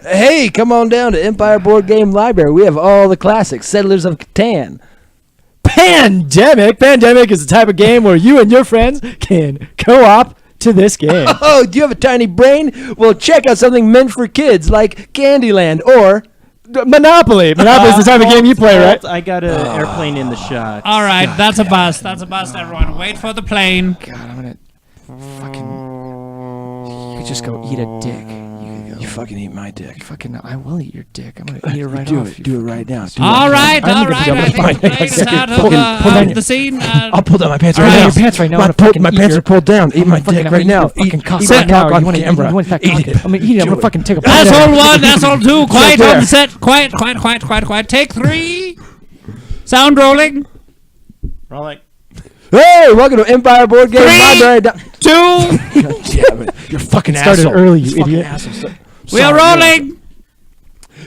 Hey, come on down to Empire Board Game Library. We have all the classics. Settlers of Catan. Pandemic. Pandemic is the type of game where you and your friends can co-op to this game. Oh, do you have a tiny brain? Well, check out something meant for kids like Candyland or Monopoly. Monopoly is the type of game you play, right? I got an airplane in the shot. All right, that's a bust. Everyone, wait for the plane. God, I'm gonna fucking. You could just go eat a dick. You fucking eat my dick. I will eat your dick. I'm gonna eat it right do off. Do it right now. All right. I think the plane's out of the scene. I'll pull down my pants Pull right down now. your pants right now. My pants are pulled down. Eat my dick right now. Fucking cock eat right my now. cock You on camera. want that cock? Eat it. I'm gonna eat it. I'm gonna fucking take a bite. Asshole 1, asshole 2. Quiet on the set. Quiet. Take 3. Sound rolling. Rolling. Hey, welcome to Empire Board Game 3, Library. 2. Damn it. You're fucking started asshole. early, you fucking idiot. asshole. We are rolling.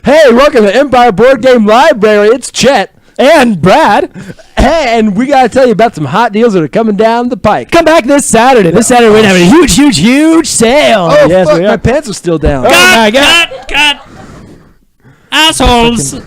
Hey, welcome to Empire Board Game Library. It's Chet. And Brad. Hey, and we got to tell you about some hot deals that are coming down the pike. Come back this Saturday. This Saturday we're having a huge sale. Oh, yes, fuck, we my are. pants are still down. Cut. Assholes.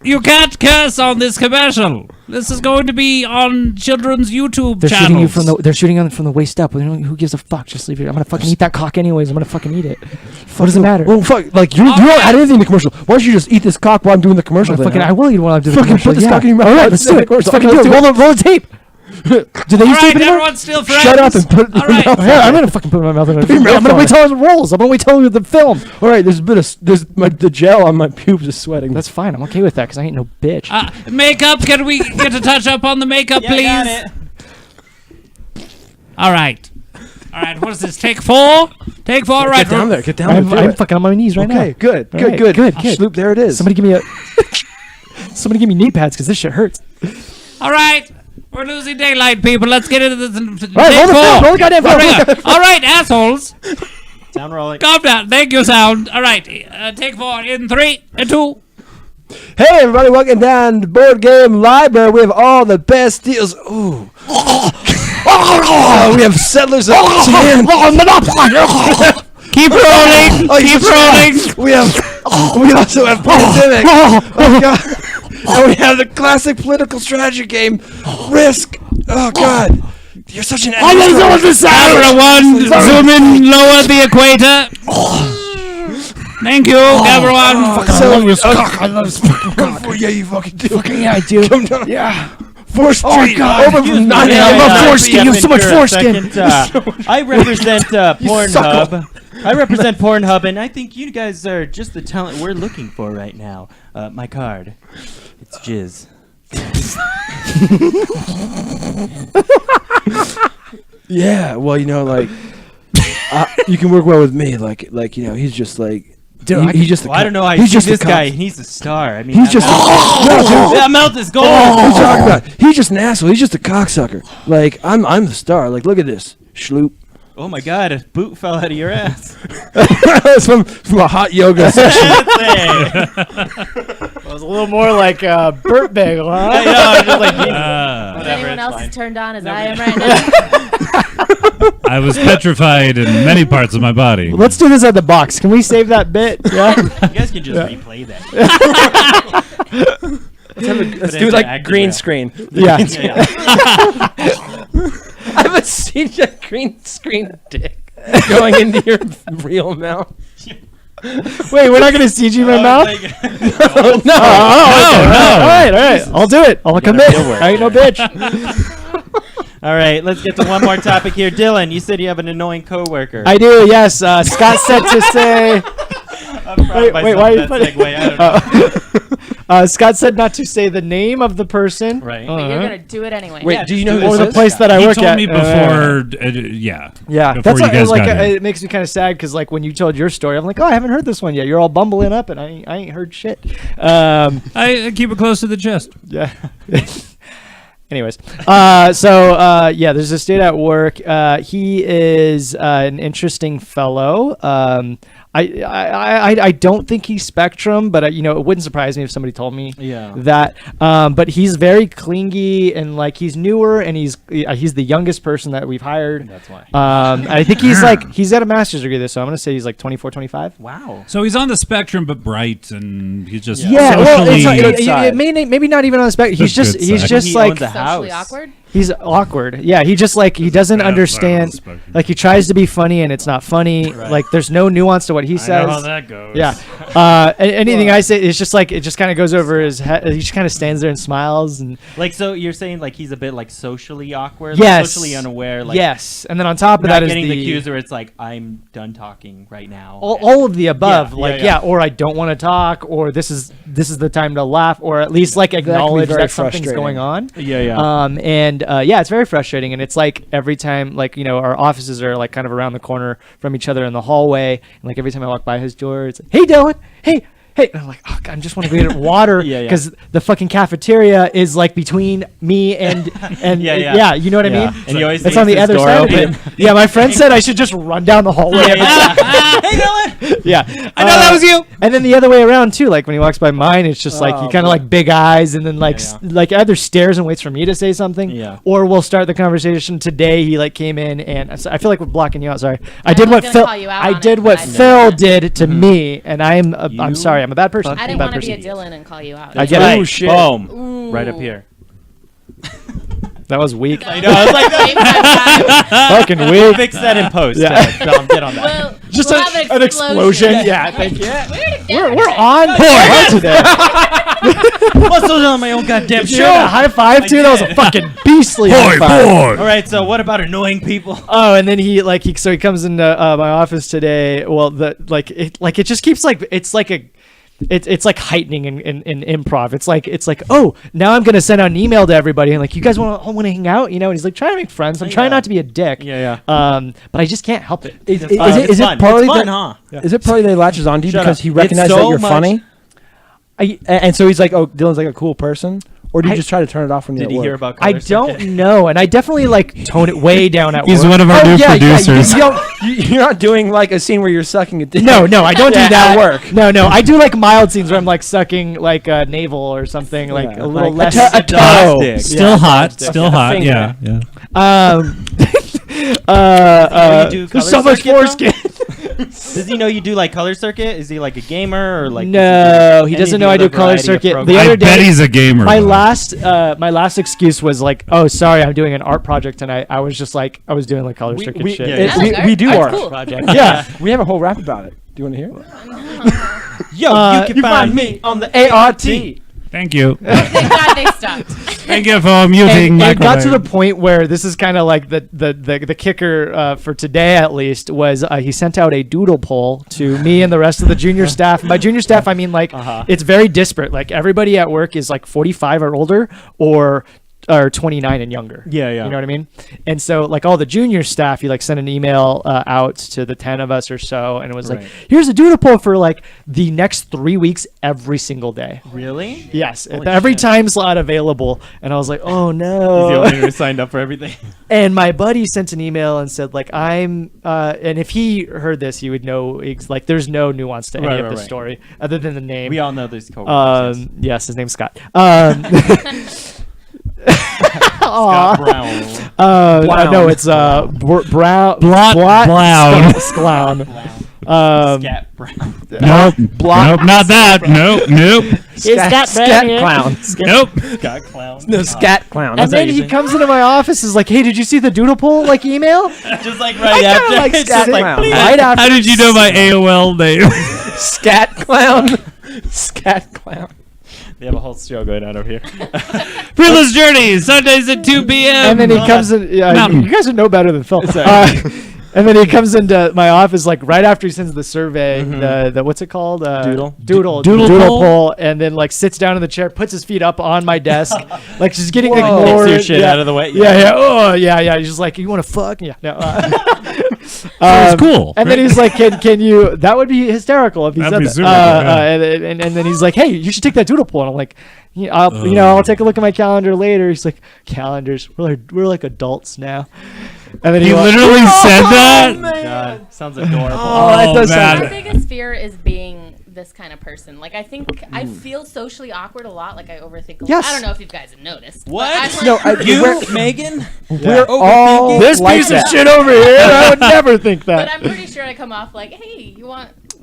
You can't curse on this commercial. This is going to be on children's YouTube They're channels. shooting you from the. They're shooting on from the waist up. Who gives a fuck? Just leave it. I'm gonna fucking eat that cock anyways. I'm gonna fucking eat it. What does it matter? Well, fuck, like you don't add anything in the commercial. Why don't you just eat this cock while I'm doing the commercial? I will eat while I'm doing the fucking commercial. put this cock in your mouth. All right, let's do it. Let's fucking do it. Roll the tape. Do they All use right, tape anymore? everyone's still friends. Shut up and put it in All your right. mouth. Here, I'm gonna fucking put my mouth in it. your mouth I'm gonna on wait it. till it rolls. I'm gonna wait till the film. All right, there's a bit of the gel on my pubes is sweating. That's fine. I'm okay with that because I ain't no bitch. Makeup. Can we get a touch up on the makeup, Yeah, please? got it. All right. All right. What is this? Take 4. Take 4. Right. Get down there. Get down I'm, there. Do I'm it. fucking on my knees right now. Okay, good, All good, right, good, good. Sloop, there it is. Somebody give me a. Somebody give me knee pads because this shit hurts. All right. We're losing daylight, people. Let's get into this. All right, roll the film. Roll the goddamn film. All right, assholes. Sound rolling. Calm down. Thank you, sound. All right. Take 4 in 3 and 2. Hey everybody, welcome down to Board Game Library. We have all the best deals. Ooh. We have Settlers of Catan. Keep rolling. Keep rolling. We also have Pandemic. Oh god. And we have the classic political strategy game, Risk. Oh god. You're such an Everyone, zoom in lower the equator. Thank you, everyone. I love this fucking cock. Oh, yeah, you fucking do. Fucking yeah, I do. Come down. Yeah. Foreskin. Over from 9 I love foreskin. You have so much foreskin. I represent Pornhub. I represent Pornhub, and I think you guys are just the talent we're looking for right now. My card. It's jizz. Yeah, well, like, you can work well with me. Like, he's just like, dude, he's just. Well, I don't know how you he's see just this a guy. He's a star. I mean, He's just. that mouth is gold. What are you talking about? He's just an asshole. He's just a cocksucker. Like, I'm the star. Like, look at this, Schloop. Oh my God! A boot fell out of your ass. It's from a hot yoga session. It was a little more like Burt Bagel, huh? I know. I'm just like, If whatever. anyone It's else fine. is turned on as I am right now. I was petrified in many parts of my body. Let's do this at the box. Can we save that bit? Yeah. You guys can just replay that. Let's do like green screen. Yeah. I haven't seen that green screen dick going into your real mouth. Wait, we're not gonna CG my mouth? No. All right. I'll do it. I'll commit. I ain't no bitch. All right, let's get to one more topic here. Dylan, you said you have an annoying coworker. I do. Yes. Scott said to say. Wait, why are you putting? Segue, I don't know. Scott said not to say the name of the person. Right. But you're gonna do it anyway. Wait, do you know who or this the is? place that I He work told at. me before. Yeah. Yeah, Before that's you why, guys like got here. it makes me kind of sad because like when you told your story, I'm like, oh, I haven't heard this one yet. You're all bumbling up, and I ain't heard shit. I keep it close to the chest. Yeah. Anyways, yeah, there's this dude at work. He is an interesting fellow. I don't think he's Spectrum, but it wouldn't surprise me if somebody told me that. But he's very clingy and like he's newer and he's the youngest person that we've hired. That's why. I think he's got a master's degree this, so I'm gonna say he's like 24, 25. Wow. So he's on the spectrum, but bright, and he's just Yeah, well, socially. it maybe not even on the spectrum. He's just He like owns a Socially house. awkward. he's awkward. Yeah, he just like he doesn't understand. Like he tries to be funny and it's not funny. Right. Like there's no nuance to what he I says. know how that goes. Yeah. Anything I say, it's just like it just kind of goes over his head. He just kind of stands there and smiles and. Like, so you're saying like he's a bit like socially awkward, Yes. like, socially unaware, like Yes, and then on top of not that is getting the cues where it's like I'm done talking right now. all of the above. Yeah, like yeah. or I don't want to talk, or this is the time to laugh, or at least like acknowledge very that something's frustrating. going on. Yeah. Yeah, it's very frustrating, and it's like every time, like our offices are like kind of around the corner from each other in the hallway, and like every time I walk by his door, it's like, hey Dylan, hey. And I'm like, oh, God, I just want to go get water because the fucking cafeteria is like between me and you know what I mean? And you always It's leave on the his other door side open. of it. Yeah, my friend said I should just run down the hallway. Hey Dylan. Yeah, I know that was you. And then the other way around too. Like when he walks by mine, it's just like he kind of like big eyes, and then like like either stares and waits for me to say something, or we'll start the conversation. Today he like came in, and I feel like we're blocking you out. Sorry, I did what Phil. I did what Phil did to me, and I'm sorry. I'm a bad person. I didn't want to be a Dylan and call you out. I get Right. it. Oh, shit. Boom. Ooh. Right up here. That was weak. I know. I was like, Fucking weak. fix that in post. Yeah. Get on that. Just we'll have an explosion. Yeah, thank you. We're We're on point today. What's on my own goddamn show? Yeah, high five too. That was a fucking beastly high five. All right. So what about annoying people? Oh, and then he comes into my office today. Well, it just keeps it's like heightening in improv. It's like, oh, now I'm gonna send out an email to everybody and like, you guys want to hang out, And he's like trying to make friends. I'm trying not to be a dick. Yeah. But I just can't help it. Is It's it partly fun, that, huh? Is it partly that he latches onto you Shut because up. he It's recognizes so that you're much- funny? And so he's like, oh, Dylan's like a cool person? Or do you just try to turn it off when you're Did at he work? hear about? I Color don't Circuit? know, and I definitely tone it way down at He's work. one of our new producers. You're not doing like a scene where you're sucking a dick. No, I don't do that at work. No, I do like mild scenes where I'm like sucking like a navel or something, like Yeah, a little like less. a toe. Stick. Still hot. Still hot. finger. Yeah. you do There's Color so much Circuit, foreskin. Does he know you do like Color Circuit? Is he like a gamer or like? No, does he any doesn't of know the I do other Color variety of Circuit. programs? The I other bet day, he's a gamer. my though. last excuse was like, oh, sorry, I'm doing an art project tonight. I was just like, I was doing like Color Circuit we, shit. yeah, it- we do That's art. cool. Project. Yeah, we have a whole rap about it. Do you want to hear it? Yo, you can find me on the ART. Thank you. Thank God they stopped. Thank you for muting. And it got to the microphone. point where this is kind of like the kicker for today, at least, was he sent out a doodle poll to me and the rest of the junior staff. By junior staff, I mean it's very disparate. Like everybody at work is like 45 or older, or 29 and younger. Yeah. You know what I mean? And so like all the junior staff, you like sent an email out to the 10 of us or so, and it was like, here's a doodle poll for like the next 3 weeks every single day. Really? Yes, Holy every shit. time slot available. And I was like, oh He's the no. only one who signed up for everything. And my buddy sent an email and said like, and if he heard this, he would know like there's no nuance to any of the story other than the name. We all know these coworkers. Yes, his name's Scott. Scott Brown. No, it's Brown. Blown. Sklown. Scat Brown. Nope. Nope. Not that. Nope. Scat clown. Nope. Scott Clown. No, scat clown. And then he comes into my office, is like, "Hey, did you see the doodle poll like email?" Just like right after. like It's Scat just like, Clown. please. Right after. How did you know my AOL name? Scat clown. Scat clown. They have a whole show going on over here. Fruitless Journey, Sundays at 2 p.m. And then he comes in. Yeah, Mountain. you guys would know better than Phil. And then he comes into my office like right after he sends the survey, the what's it called? Doodle poll, and then like sits down in the chair, puts his feet up on my desk, like just getting like Gets more your shit out of the way. Yeah. Oh, yeah. He's just like, you want to fuck? Yeah. No. it's cool. And then he's like, can you? That would be hysterical if he That'd be said super that. good, And then he's like, hey, you should take that doodle poll. And I'm like, I'll take a look at my calendar later. He's like, calendars? We're like adults now. And then He literally said that? God, sounds adorable. that does sound. My biggest fear is being this kind of person. Like I think I feel socially awkward a lot. Like I overthink a lot. Yes. I don't know if you guys have noticed. but What? I'm No, like- You, Megan? We're all overthinking? This like piece that. of shit over here. I would never think but that. I'm pretty sure I come off like, hey,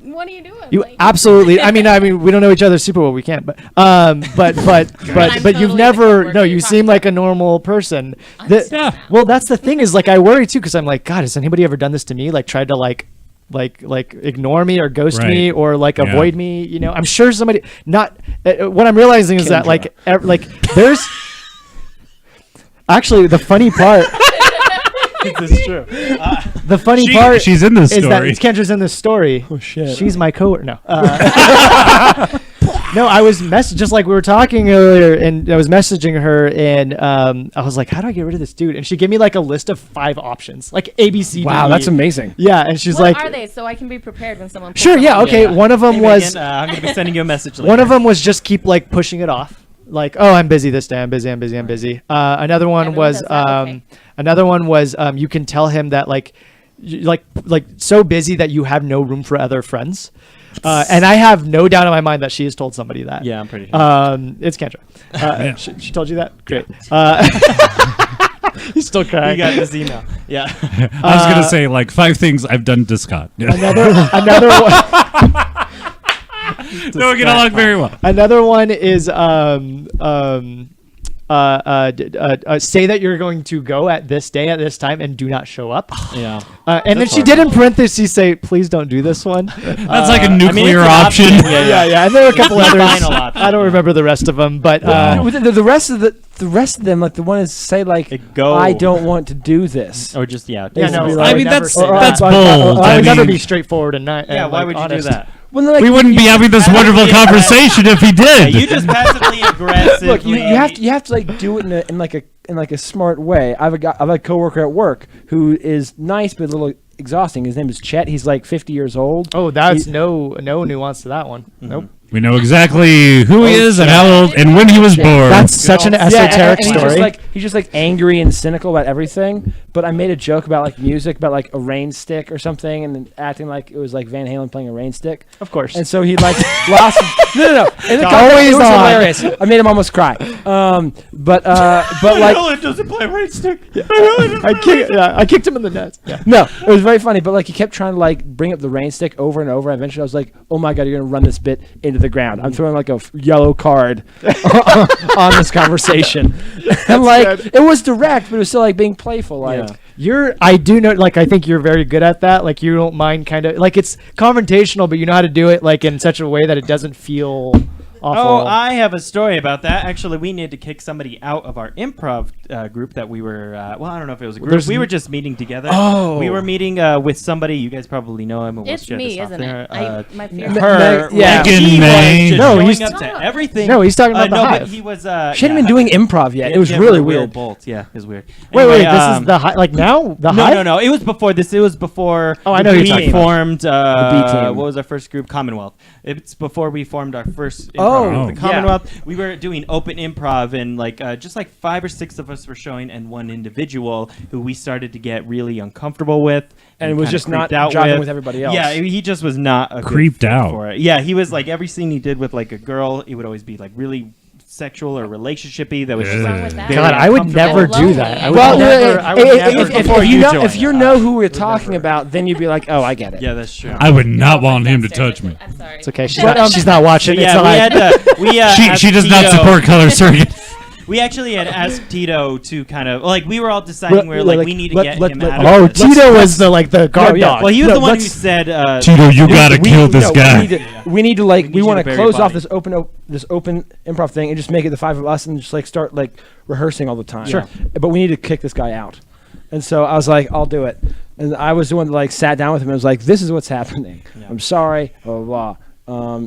what are you doing? You Like- absolutely. I mean, we don't know each other super well. We can't, but I'm you've totally the never. coworker No, you're you talking seem like a normal person. Yeah. Well, that's the thing is like I worry too because I'm like, God, has anybody ever done this to me? Like tried to like ignore me or ghost me Right. or like Yeah. avoid me? You know, I'm sure somebody. Not what I'm realizing is that like there's actually the funny part. This is true. The funny part She's in this is that story. Kendra's in this story. Oh shit. She's my coworker. No. No, I was just like we were talking earlier, and I was messaging her, and I was like, "How do I get rid of this dude?" And she gave me like a list of 5 options, like A, B, C, D. Wow, that's amazing. Yeah, and she's what like, are they? So I can be prepared when someone. pulls "Sure, yeah, something. okay." Yeah. One of them Hey, was Megan, I'm going to be sending you a message later. one of them was just keep like pushing it off, like, "Oh, I'm busy this day. I'm busy. Another one Everyone was does that, okay. another one was you can tell him that like so busy that you have no room for other friends. And I have no doubt in my mind that she has told somebody that. Yeah, I'm pretty sure. It's Kendra. She told you that? Great. He's still You crying. got this email. Yeah. I was going to say, like, 5 things I've done to Scott. Another one. No, we get along very well. Another one is say that you're going to go at this day at this time and do not show up. Yeah. And then she did in parentheses say, please don't do this one. That's like a nuclear it's an option. Yeah. And there were a couple It's the others. final option. I don't remember the rest of them, but The rest of them, like the one is say like, Go. I don't want to do this. Or just yeah, It's no. be I like- mean, that's never say that's that. bold. I would never mean, be straightforward and not. Yeah, and, why like, would you honest. do that? Well, like, we wouldn't be having this wonderful conversation if he did. You just passively aggressively. Look, you have to like do it in like a smart way. I've a coworker at work who is nice but a little exhausting. His name is Chet. He's like 50 years old. Oh, that's no nuance to that one. Nope. We know exactly who he is and how old and when he was born. That's such an esoteric and story. He's just like angry and cynical about everything. But I made a joke about like music, about like a rain stick or something, and then acting like it was like Van Halen playing a rain stick. Of course. And so he like lost. No. And it Always was on. hilarious. I made him almost cry. But like. It doesn't play right stick. I kicked him in the nuts. Yeah. No, it was very funny, but like he kept trying to like bring up the rain stick over and over. Eventually, I was like, "Oh my god, you're gonna run this bit into the ground." I'm throwing like a yellow card on this conversation, and like good. it was direct, but it was still like being playful. Like, I do know, like, I think you're very good at that. Like, you don't mind kind of, like, it's confrontational, but you know how to do it, like, in such a way that it doesn't feel awful. Oh, I have a story about that. Actually, we need to kick somebody out of our improv group that we were. Well, I don't know if it was a group. We were just meeting together. Oh. We were meeting with somebody. You guys probably know him. It's me, isn't it? My favorite. Her. yeah. He May. was No, just he's- showing up to everything. No, he's talking about the no, Hive. but he was. She hadn't been doing improv yet. It was really weird. Bolt. Yeah, it was weird. Wait, Anyway, this is the Hive? Like, now? The Hive? No. It was before this. It was before. Oh, I know who you're we talking about. formed. The B team. What was our first group? Commonwealth. It's before we formed our first. Oh, improv group, the yeah. Commonwealth. We were doing open improv, and like just like 5 or 6 of us were showing, and one individual who we started to get really uncomfortable with, And was kinda just not creeped out jiving with everybody else. Yeah, he just was not a good Creeped fit out. for it. Yeah, he was like every scene he did with like a girl, it would always be like really sexual or relationshipy. That was just What's wrong like with that? very God, I would uncomfortable. never do that. I would Well, never. I would never. if you know who we're talking about, then you'd be like, "Oh, I get it." Yeah, that's true. I would not want him to touch me. I'm sorry. It's okay. She's not watching. Yeah, we asked She does not Tito- support color circuit. We actually had asked Tito to kind of like we were all deciding where like we need to get him out Oh, of this. Tito was the guard dog. Well, he was No, the one who let's- said Tito, you gotta kill this guy. We need to like need we you want to to bury close your off body. this open improv thing and just make it the 5 of us and just like start like rehearsing all the time. Sure. But we need to kick this guy out. And so I was like, I'll do it. And I was the one that like sat down with him and was like, this is what's happening. Yeah. I'm sorry. Blah blah blah.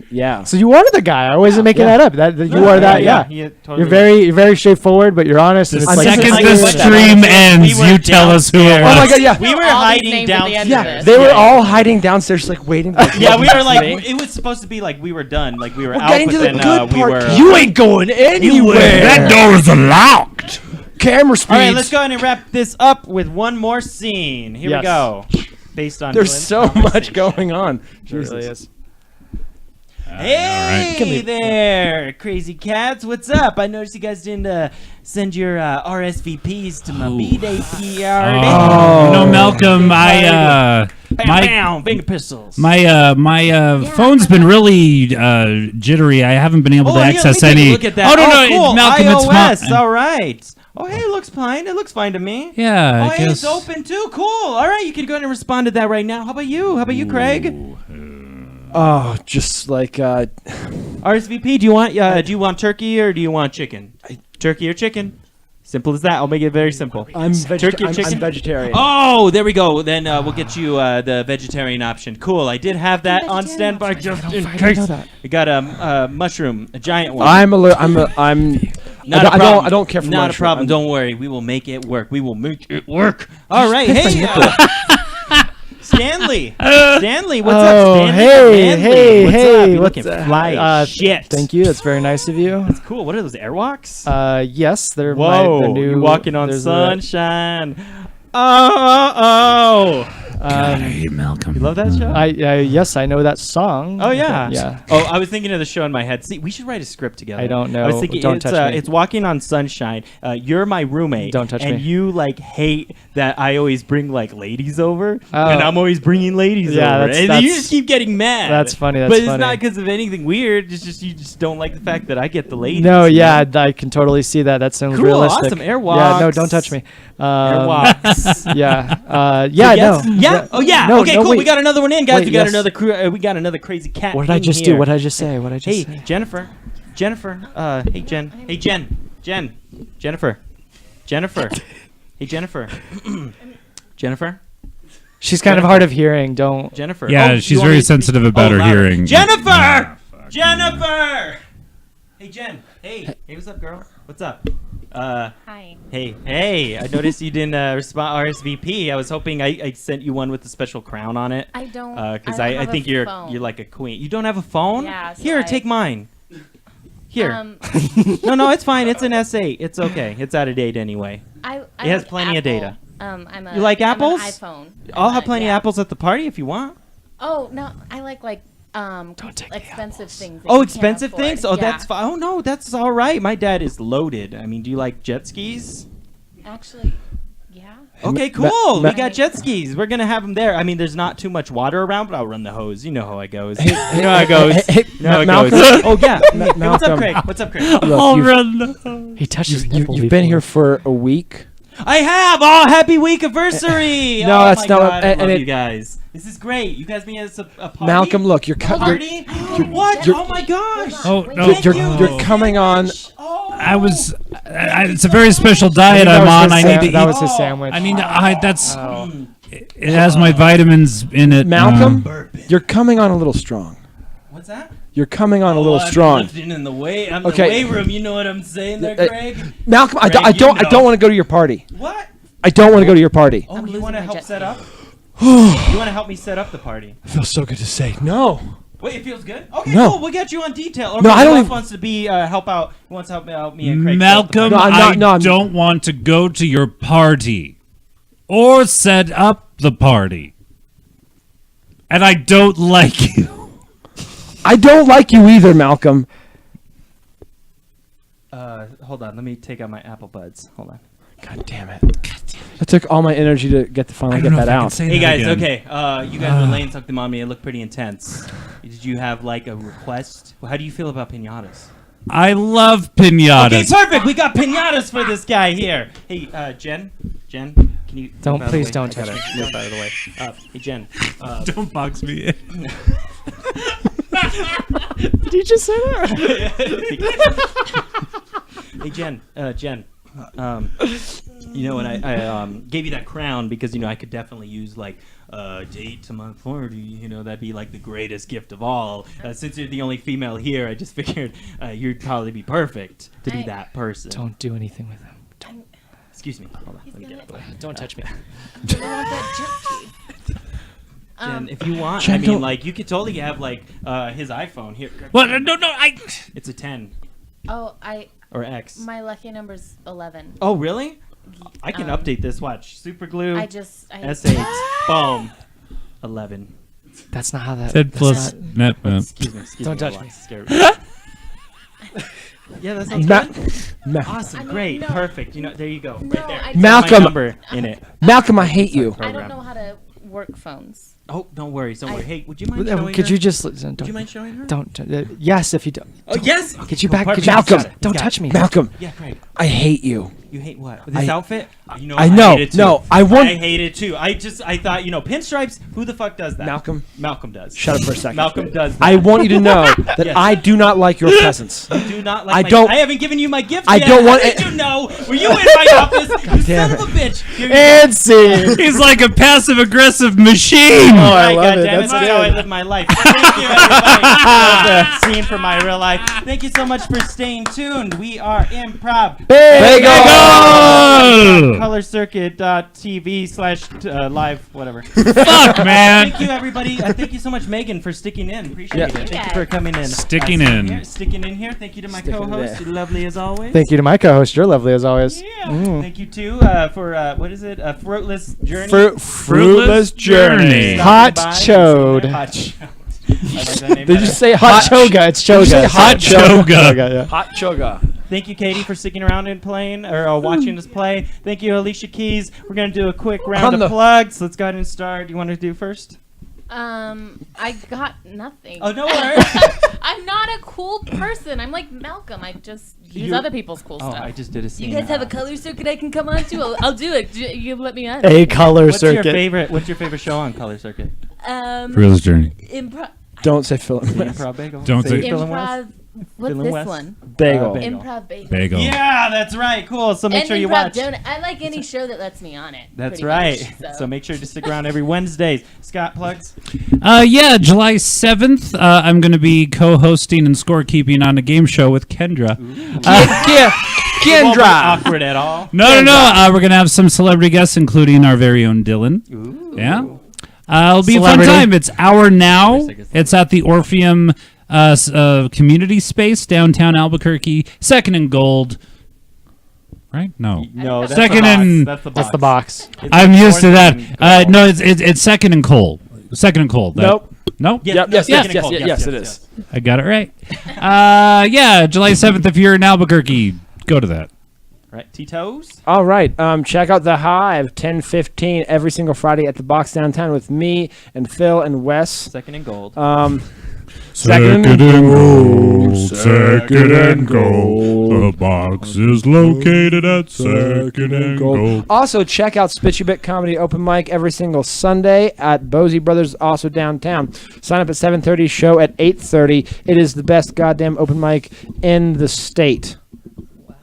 Yeah. So you are the guy. I wasn't making that up. That you are that. Yeah. he totally You're very straightforward, but you're honest. And The it's like, second like- the like- stream like- ends, we were you tell us who it downstairs. was. Oh my god, yeah. We were All these hiding names at the end downstairs. of this. They were Yeah. all hiding downstairs, just like waiting. For Yeah, we were like, me. it was supposed to be like we were done, like we were We're out, getting but to the then good we part. were. You ain't going anywhere. That door is locked. Camera speed. All right, let's go ahead and wrap this up with one more scene. Here we Yes. go. Based on There's Dylan's so much conversation. going on. There really Jesus. is. Hey there, crazy cats! What's up? I noticed you guys didn't send your RSVPs to my B-Day party. You know, Malcolm, Bam, my bam, finger pistols. my phone's been really jittery. I haven't been able to yeah, access let me take a any. Look at that. Oh no, cool. Malcolm, iOS. it's fine. All right. Oh, hey, it looks fine. It looks fine to me. Yeah, Oh, I hey, guess. it's open too. Cool. All right, you can go ahead and respond to that right now. How about you? How about you, Craig? Oh, just like RSVP. Do you want turkey or do you want chicken? Turkey or chicken? Simple as that. I'll make it very simple. I'm Turkey or chicken? I'm vegetarian. Oh, there we go. Then we'll get you the vegetarian option. Cool. I did have that on standby just in case. I got a mushroom, a giant one. I'm Not I a problem. don't care for Not a mushroom. problem. Don't worry. We will make it work. We will make it work. All right. Hey, Stanley. Stanley, what's up, Oh, Stanley? hey, Manley, hey, what's hey, up? You're what's looking up? fly as shit. Thank you. That's very nice of you. That's cool. What are those, airwalks? Yes, they're Whoa, the new. you're walking on there's sunshine. Oh. God, I hate Malcolm. You love that show? Yes, I know that song. Oh yeah, Yeah. Oh, I was thinking of the show in my head. See, we should write a script together. I don't know. I was thinking Don't it's touch me. it's Walking on Sunshine. You're my roommate. Don't touch and me. you like hate that I always bring like ladies over, Oh. and I'm always bringing ladies Yeah, over, and that's- you just keep getting mad. That's funny. That's but it's funny. not because of anything weird. It's just you just don't like the fact that I get the ladies. No, you yeah, know? I can totally see that. That sounds Cool, realistic. awesome. Yeah, no, Airwalks. don't touch me. Airwalks. Yeah, So yeah, yes? no. Yeah. Oh yeah. No, okay, no, cool. wait. We got another one in, guys. Wait, we got yes. another. We got another crazy cat. What did I in just here. do? What did I just say? What did I just Hey, say? Jennifer. Hey, Jen. Hey, Jen. Jennifer. Hey, Jennifer. Jennifer. She's kind of hard of hearing. Don't. Jennifer. Yeah, Oh, she's you want very me to speak? sensitive about her louder. hearing. Jennifer. Jennifer. Hey, Jen. Hey, what's up, girl? What's up? Hi. Hey. I noticed you didn't respond RSVP. I was hoping I sent you one with a special crown on it. I don't. Because I don't I have think a you're phone. like a queen. You don't have a phone? Yeah, so Here, I- take mine. Here. Um, No, it's fine. It's an S8. It's okay. It's out of date anyway. I It has like plenty of Apple. data. I'm a, You like I'm apples? An iPhone. I'll have plenty of apples at the party if you want. Oh no, I like take expensive things. that Oh, you can't expensive afford. things? Oh, Yeah. that's fine. Oh, no, that's all right. My dad is loaded. I mean, do you like jet skis? Actually, yeah. Okay, cool. Ma- We got jet skis. We're going to have them there. I mean, there's not too much water around, but I'll run the hose. You know how it goes. You know how it goes. You know how it Malcolm. goes. Oh, yeah. Hey, what's up, Malcolm. Craig? What's up, Craig? I'll you've- run the He touches nipple You've been before. here for a week. I have. Oh, happy week anniversary. No, oh, that's my not- God, I and love it- you guys. This is great. You guys mean it's a party? Malcolm, look, you're Party? What? you're- Oh, my gosh. Oh no! Thank you. you're coming on. Oh. I was. it's a very special diet That I'm was on. his I need to that eat. was his sandwich. I need to. That's. Oh. It has my vitamins in it. Malcolm, you're coming on a little strong. What's that? You're coming on a Oh, little I'm strong. lifting in the weight. I'm Okay. the weight room. You know what I'm saying there, Uh, Greg? Malcolm, I Greg, don't you know. want to go to your party. What? I don't want to go to your party. Oh, I'm you losing want to my help jet set ski. up? You want to help me set up the party? It feels so good to say no. Wait, it feels good. Okay, No. cool. We'll get you on detail. Okay, No, I who don't else even- wants to be help out? Who wants to help out me and Craig? Malcolm, No, I'm not- I no, I'm- don't want to go to your party or set up the party. And I don't like you. I don't like you either, Malcolm. Hold on. Let me take out my Apple Buds. Hold on. God damn it. It took all my energy to get to finally get that out. Hey guys, okay. You guys were laying something on me. It looked pretty intense. Did you have like a request? Well, how do you feel about pinatas? I love Okay, pinatas. perfect. We got pinatas for this guy here. Hey, Jen, can you Don't- move out of the please way? don't I touch gotta me. move out of the way. Hey, Jen. Don't box me in. Did you just say that? Hey, Jen. You know, and I gave you that crown because I could definitely use like date to my party. That'd be like the greatest gift of all. Since you're the only female here, I just figured you'd probably be perfect to be that person. Don't do anything with him. Excuse me. Hold on. Let me get out of the way. Don't touch me. I want that jet ski. Jen, if you want, Jen, I mean, don't- like you could totally have like his iPhone here. What? No, I. It's a 10 Oh, or X. my lucky number's 11. Oh, really? I can update this. Watch. Super glue. I S8. Boom. 11. That's not how that. 10 that's plus not- net. Excuse me. Don't touch hold on. me. Scare Yeah, that sounds Ma- good. Ma- Awesome. I mean, Great. no. Perfect. There you go. No, Right there. I It's got Malcolm. my number in it. Malcolm, I hate you. I Program. don't know how to work phones. Oh, don't worry. Don't worry. Hey, would you mind Could showing you her? just listen? Would you Don't. mind showing her? Don't. Yes, if you don't. Oh, yes. Could you Oh, back? Could perfect. you, Malcolm. Got it. don't Got touch it. me. Malcolm, Yeah, great. I hate you. You hate what? This outfit? I know. hate it too. No, I want- I hate it too. I thought, pinstripes. Who the fuck does that? Malcolm. Malcolm does. Shut up for a second. Malcolm does. That. I want you to know that Yes. I do not like your presence. You do not like. I my, don't- I haven't given you my gift I yet. don't want How did it- you know? Were you in my office? You damn son of a bitch. Here you And scene. He's like a passive aggressive machine. Oh, I Right, love it. goddammit, That's that's how I good. live my life. Thank you, everybody. That was a scene for my real life. Thank you so much for staying tuned. We are Improv. Bagel! ColorCircuit.tv/live whatever. Fuck, man. Thank you, everybody. Thank you so much, Megan, for sticking in. Appreciate it. Thank you for coming in. Sticking Sticking in here. Thank you to my co-host. You're lovely as always. Thank you to my co-host. You're lovely as always. Yeah. Thank you too for what is it? A fruitless journey. Fruitless journey. Hot chode. Hot chode. I like that name Did you better. say Hot choga. It's choga. Hot choga. Yeah. Hot choga. Thank you, Katie, for sticking around and playing or watching us play. Thank you, Alicia Keys. We're gonna do a quick round of plugs. Let's go ahead and start. You want to do first? I got nothing. Oh, no worries. I'm not a cool person. I'm like Malcolm. I just use other people's cool stuff. I just did a scene. You guys have a color circuit I can come on to? I'll do it. You let me on. A color What's circuit. What's your favorite show on Color Circuit? Fruitless journey. Don't say Phil. Improv Bagel. Don't say Phil and Wes? Improv. What's Phil and this Wes? one? Bagel. Improv Bagel. Bagel. Yeah, that's right. Cool. So make And sure you Improv watch. Donut. I like any show that lets me on it. That's pretty right. much, So make sure to stick around every Wednesdays. Scott, plugs? Yeah, July 7th, I'm going to be co-hosting and scorekeeping on a game show with Kendra. It won't be awkward at all. No. We're going to have some celebrity guests, including our very own Dylan. Ooh. Yeah. It'll be a fun Celebrity. time. It's Hour Now. It's at the Orpheum Community Space, downtown Albuquerque. Second and Gold. Right? No. No, that's Second the box. and- That's the box. That's the box. It's I'm like used to fourth and that. goal. No, it's Second and Cold. Second and Cold. Nope. Nope. Yes, Yep, yes, yes, second yes, and cold. yes, it is. I got it right. Yeah, July 7th, if you're in Albuquerque, go to that. Right, Tito's. All right. Check out The Hive, 10:15 every single Friday at the box downtown with me and Phil and Wes. Second and gold. Second and gold, second and gold. The box is located at second and gold. Also, check out Spit Your Bit Comedy Open Mic every single Sunday at Bosey Brothers, also downtown. Sign up at 7:30, show at 8:30. It is the best goddamn open mic in the state.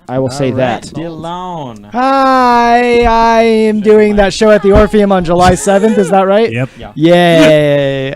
I will say that. Dylan. Hi, I am doing that show at the Orpheum on July 7th. Is that right? Yep. Yeah. Yay.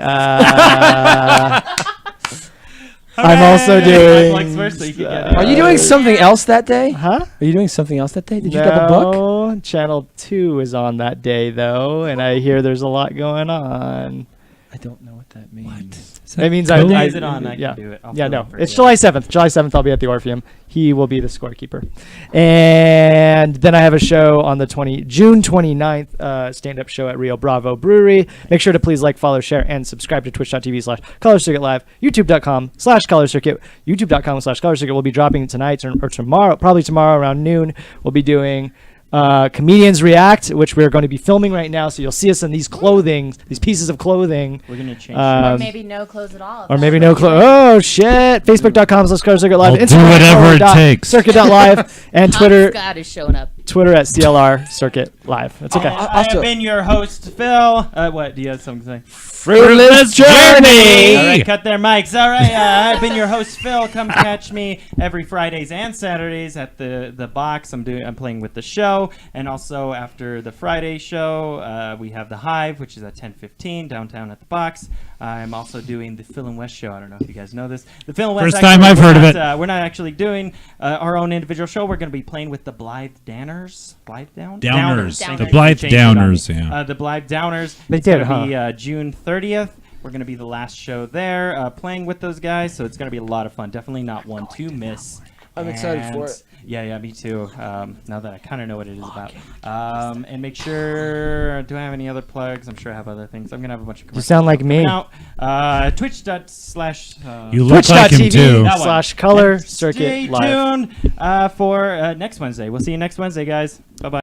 I'm also doing. Plugs first so you can get it. Are you doing something else that day? Huh? Are you doing something else that day? Did you double book? No, Channel 2 is on that day, though, and I hear there's a lot going on. I don't know what that means. That means cool? What day is it on? I yeah. can do it. I'll Yeah, fill no. in for It's you. July 7th. July 7th, I'll be at the Orpheum. He will be the scorekeeper. And then I have a show on the June 29th, stand-up show at Rio Bravo Brewery. Make sure to please like, follow, share, and subscribe to twitch.tv/ColorCircuit youtube.com/ColorCircuit, youtube.com/ColorCircuit. We'll be dropping tonight or tomorrow, probably tomorrow around noon. We'll be doing Comedians React, which we're going to be filming right now. So you'll see us in these pieces of clothing. We're going to change Or maybe no clothes at all. if Or that's maybe what no you clothes. Oh, shit. Facebook.com/ColorCircuit Live. I'll do whatever it takes. Circuit Live. And Tom Scott is showing up. Twitter at CLR Circuit Live. That's okay. I have been your host, Phil. What? Do you have something to say? Fruitless journey. All right, cut their mics. All right, I've been your host, Phil. Come catch me every Fridays and Saturdays at the box. I'm playing with the show, and also after the Friday show, we have the Hive, which is at 10:15 downtown at the box. I'm also doing the Phil and West show. I don't know if you guys know this. The Phil and West. First time I've heard of it. We're not actually doing our own individual show. We're going to be playing with the Blythe Downers. Blythe Downers. Downers. Thank The you. Blythe Changed it on me. Downers, yeah. The Blythe Downers. They It's did, gonna be June 30th. We're going to be the last show there playing with those guys, so it's going to be a lot of fun. Definitely not one to miss. I'm excited for it. Yeah, me too. Now that I kind of know what it is about. And make sure, do I have any other plugs? I'm sure I have other things. I'm going to have a bunch of commercials. You sound like me. Twitch.slash. You look like him too. Twitch.tv/Color Stay Circuit Live. tuned for next Wednesday. We'll see you next Wednesday, guys. Bye-bye.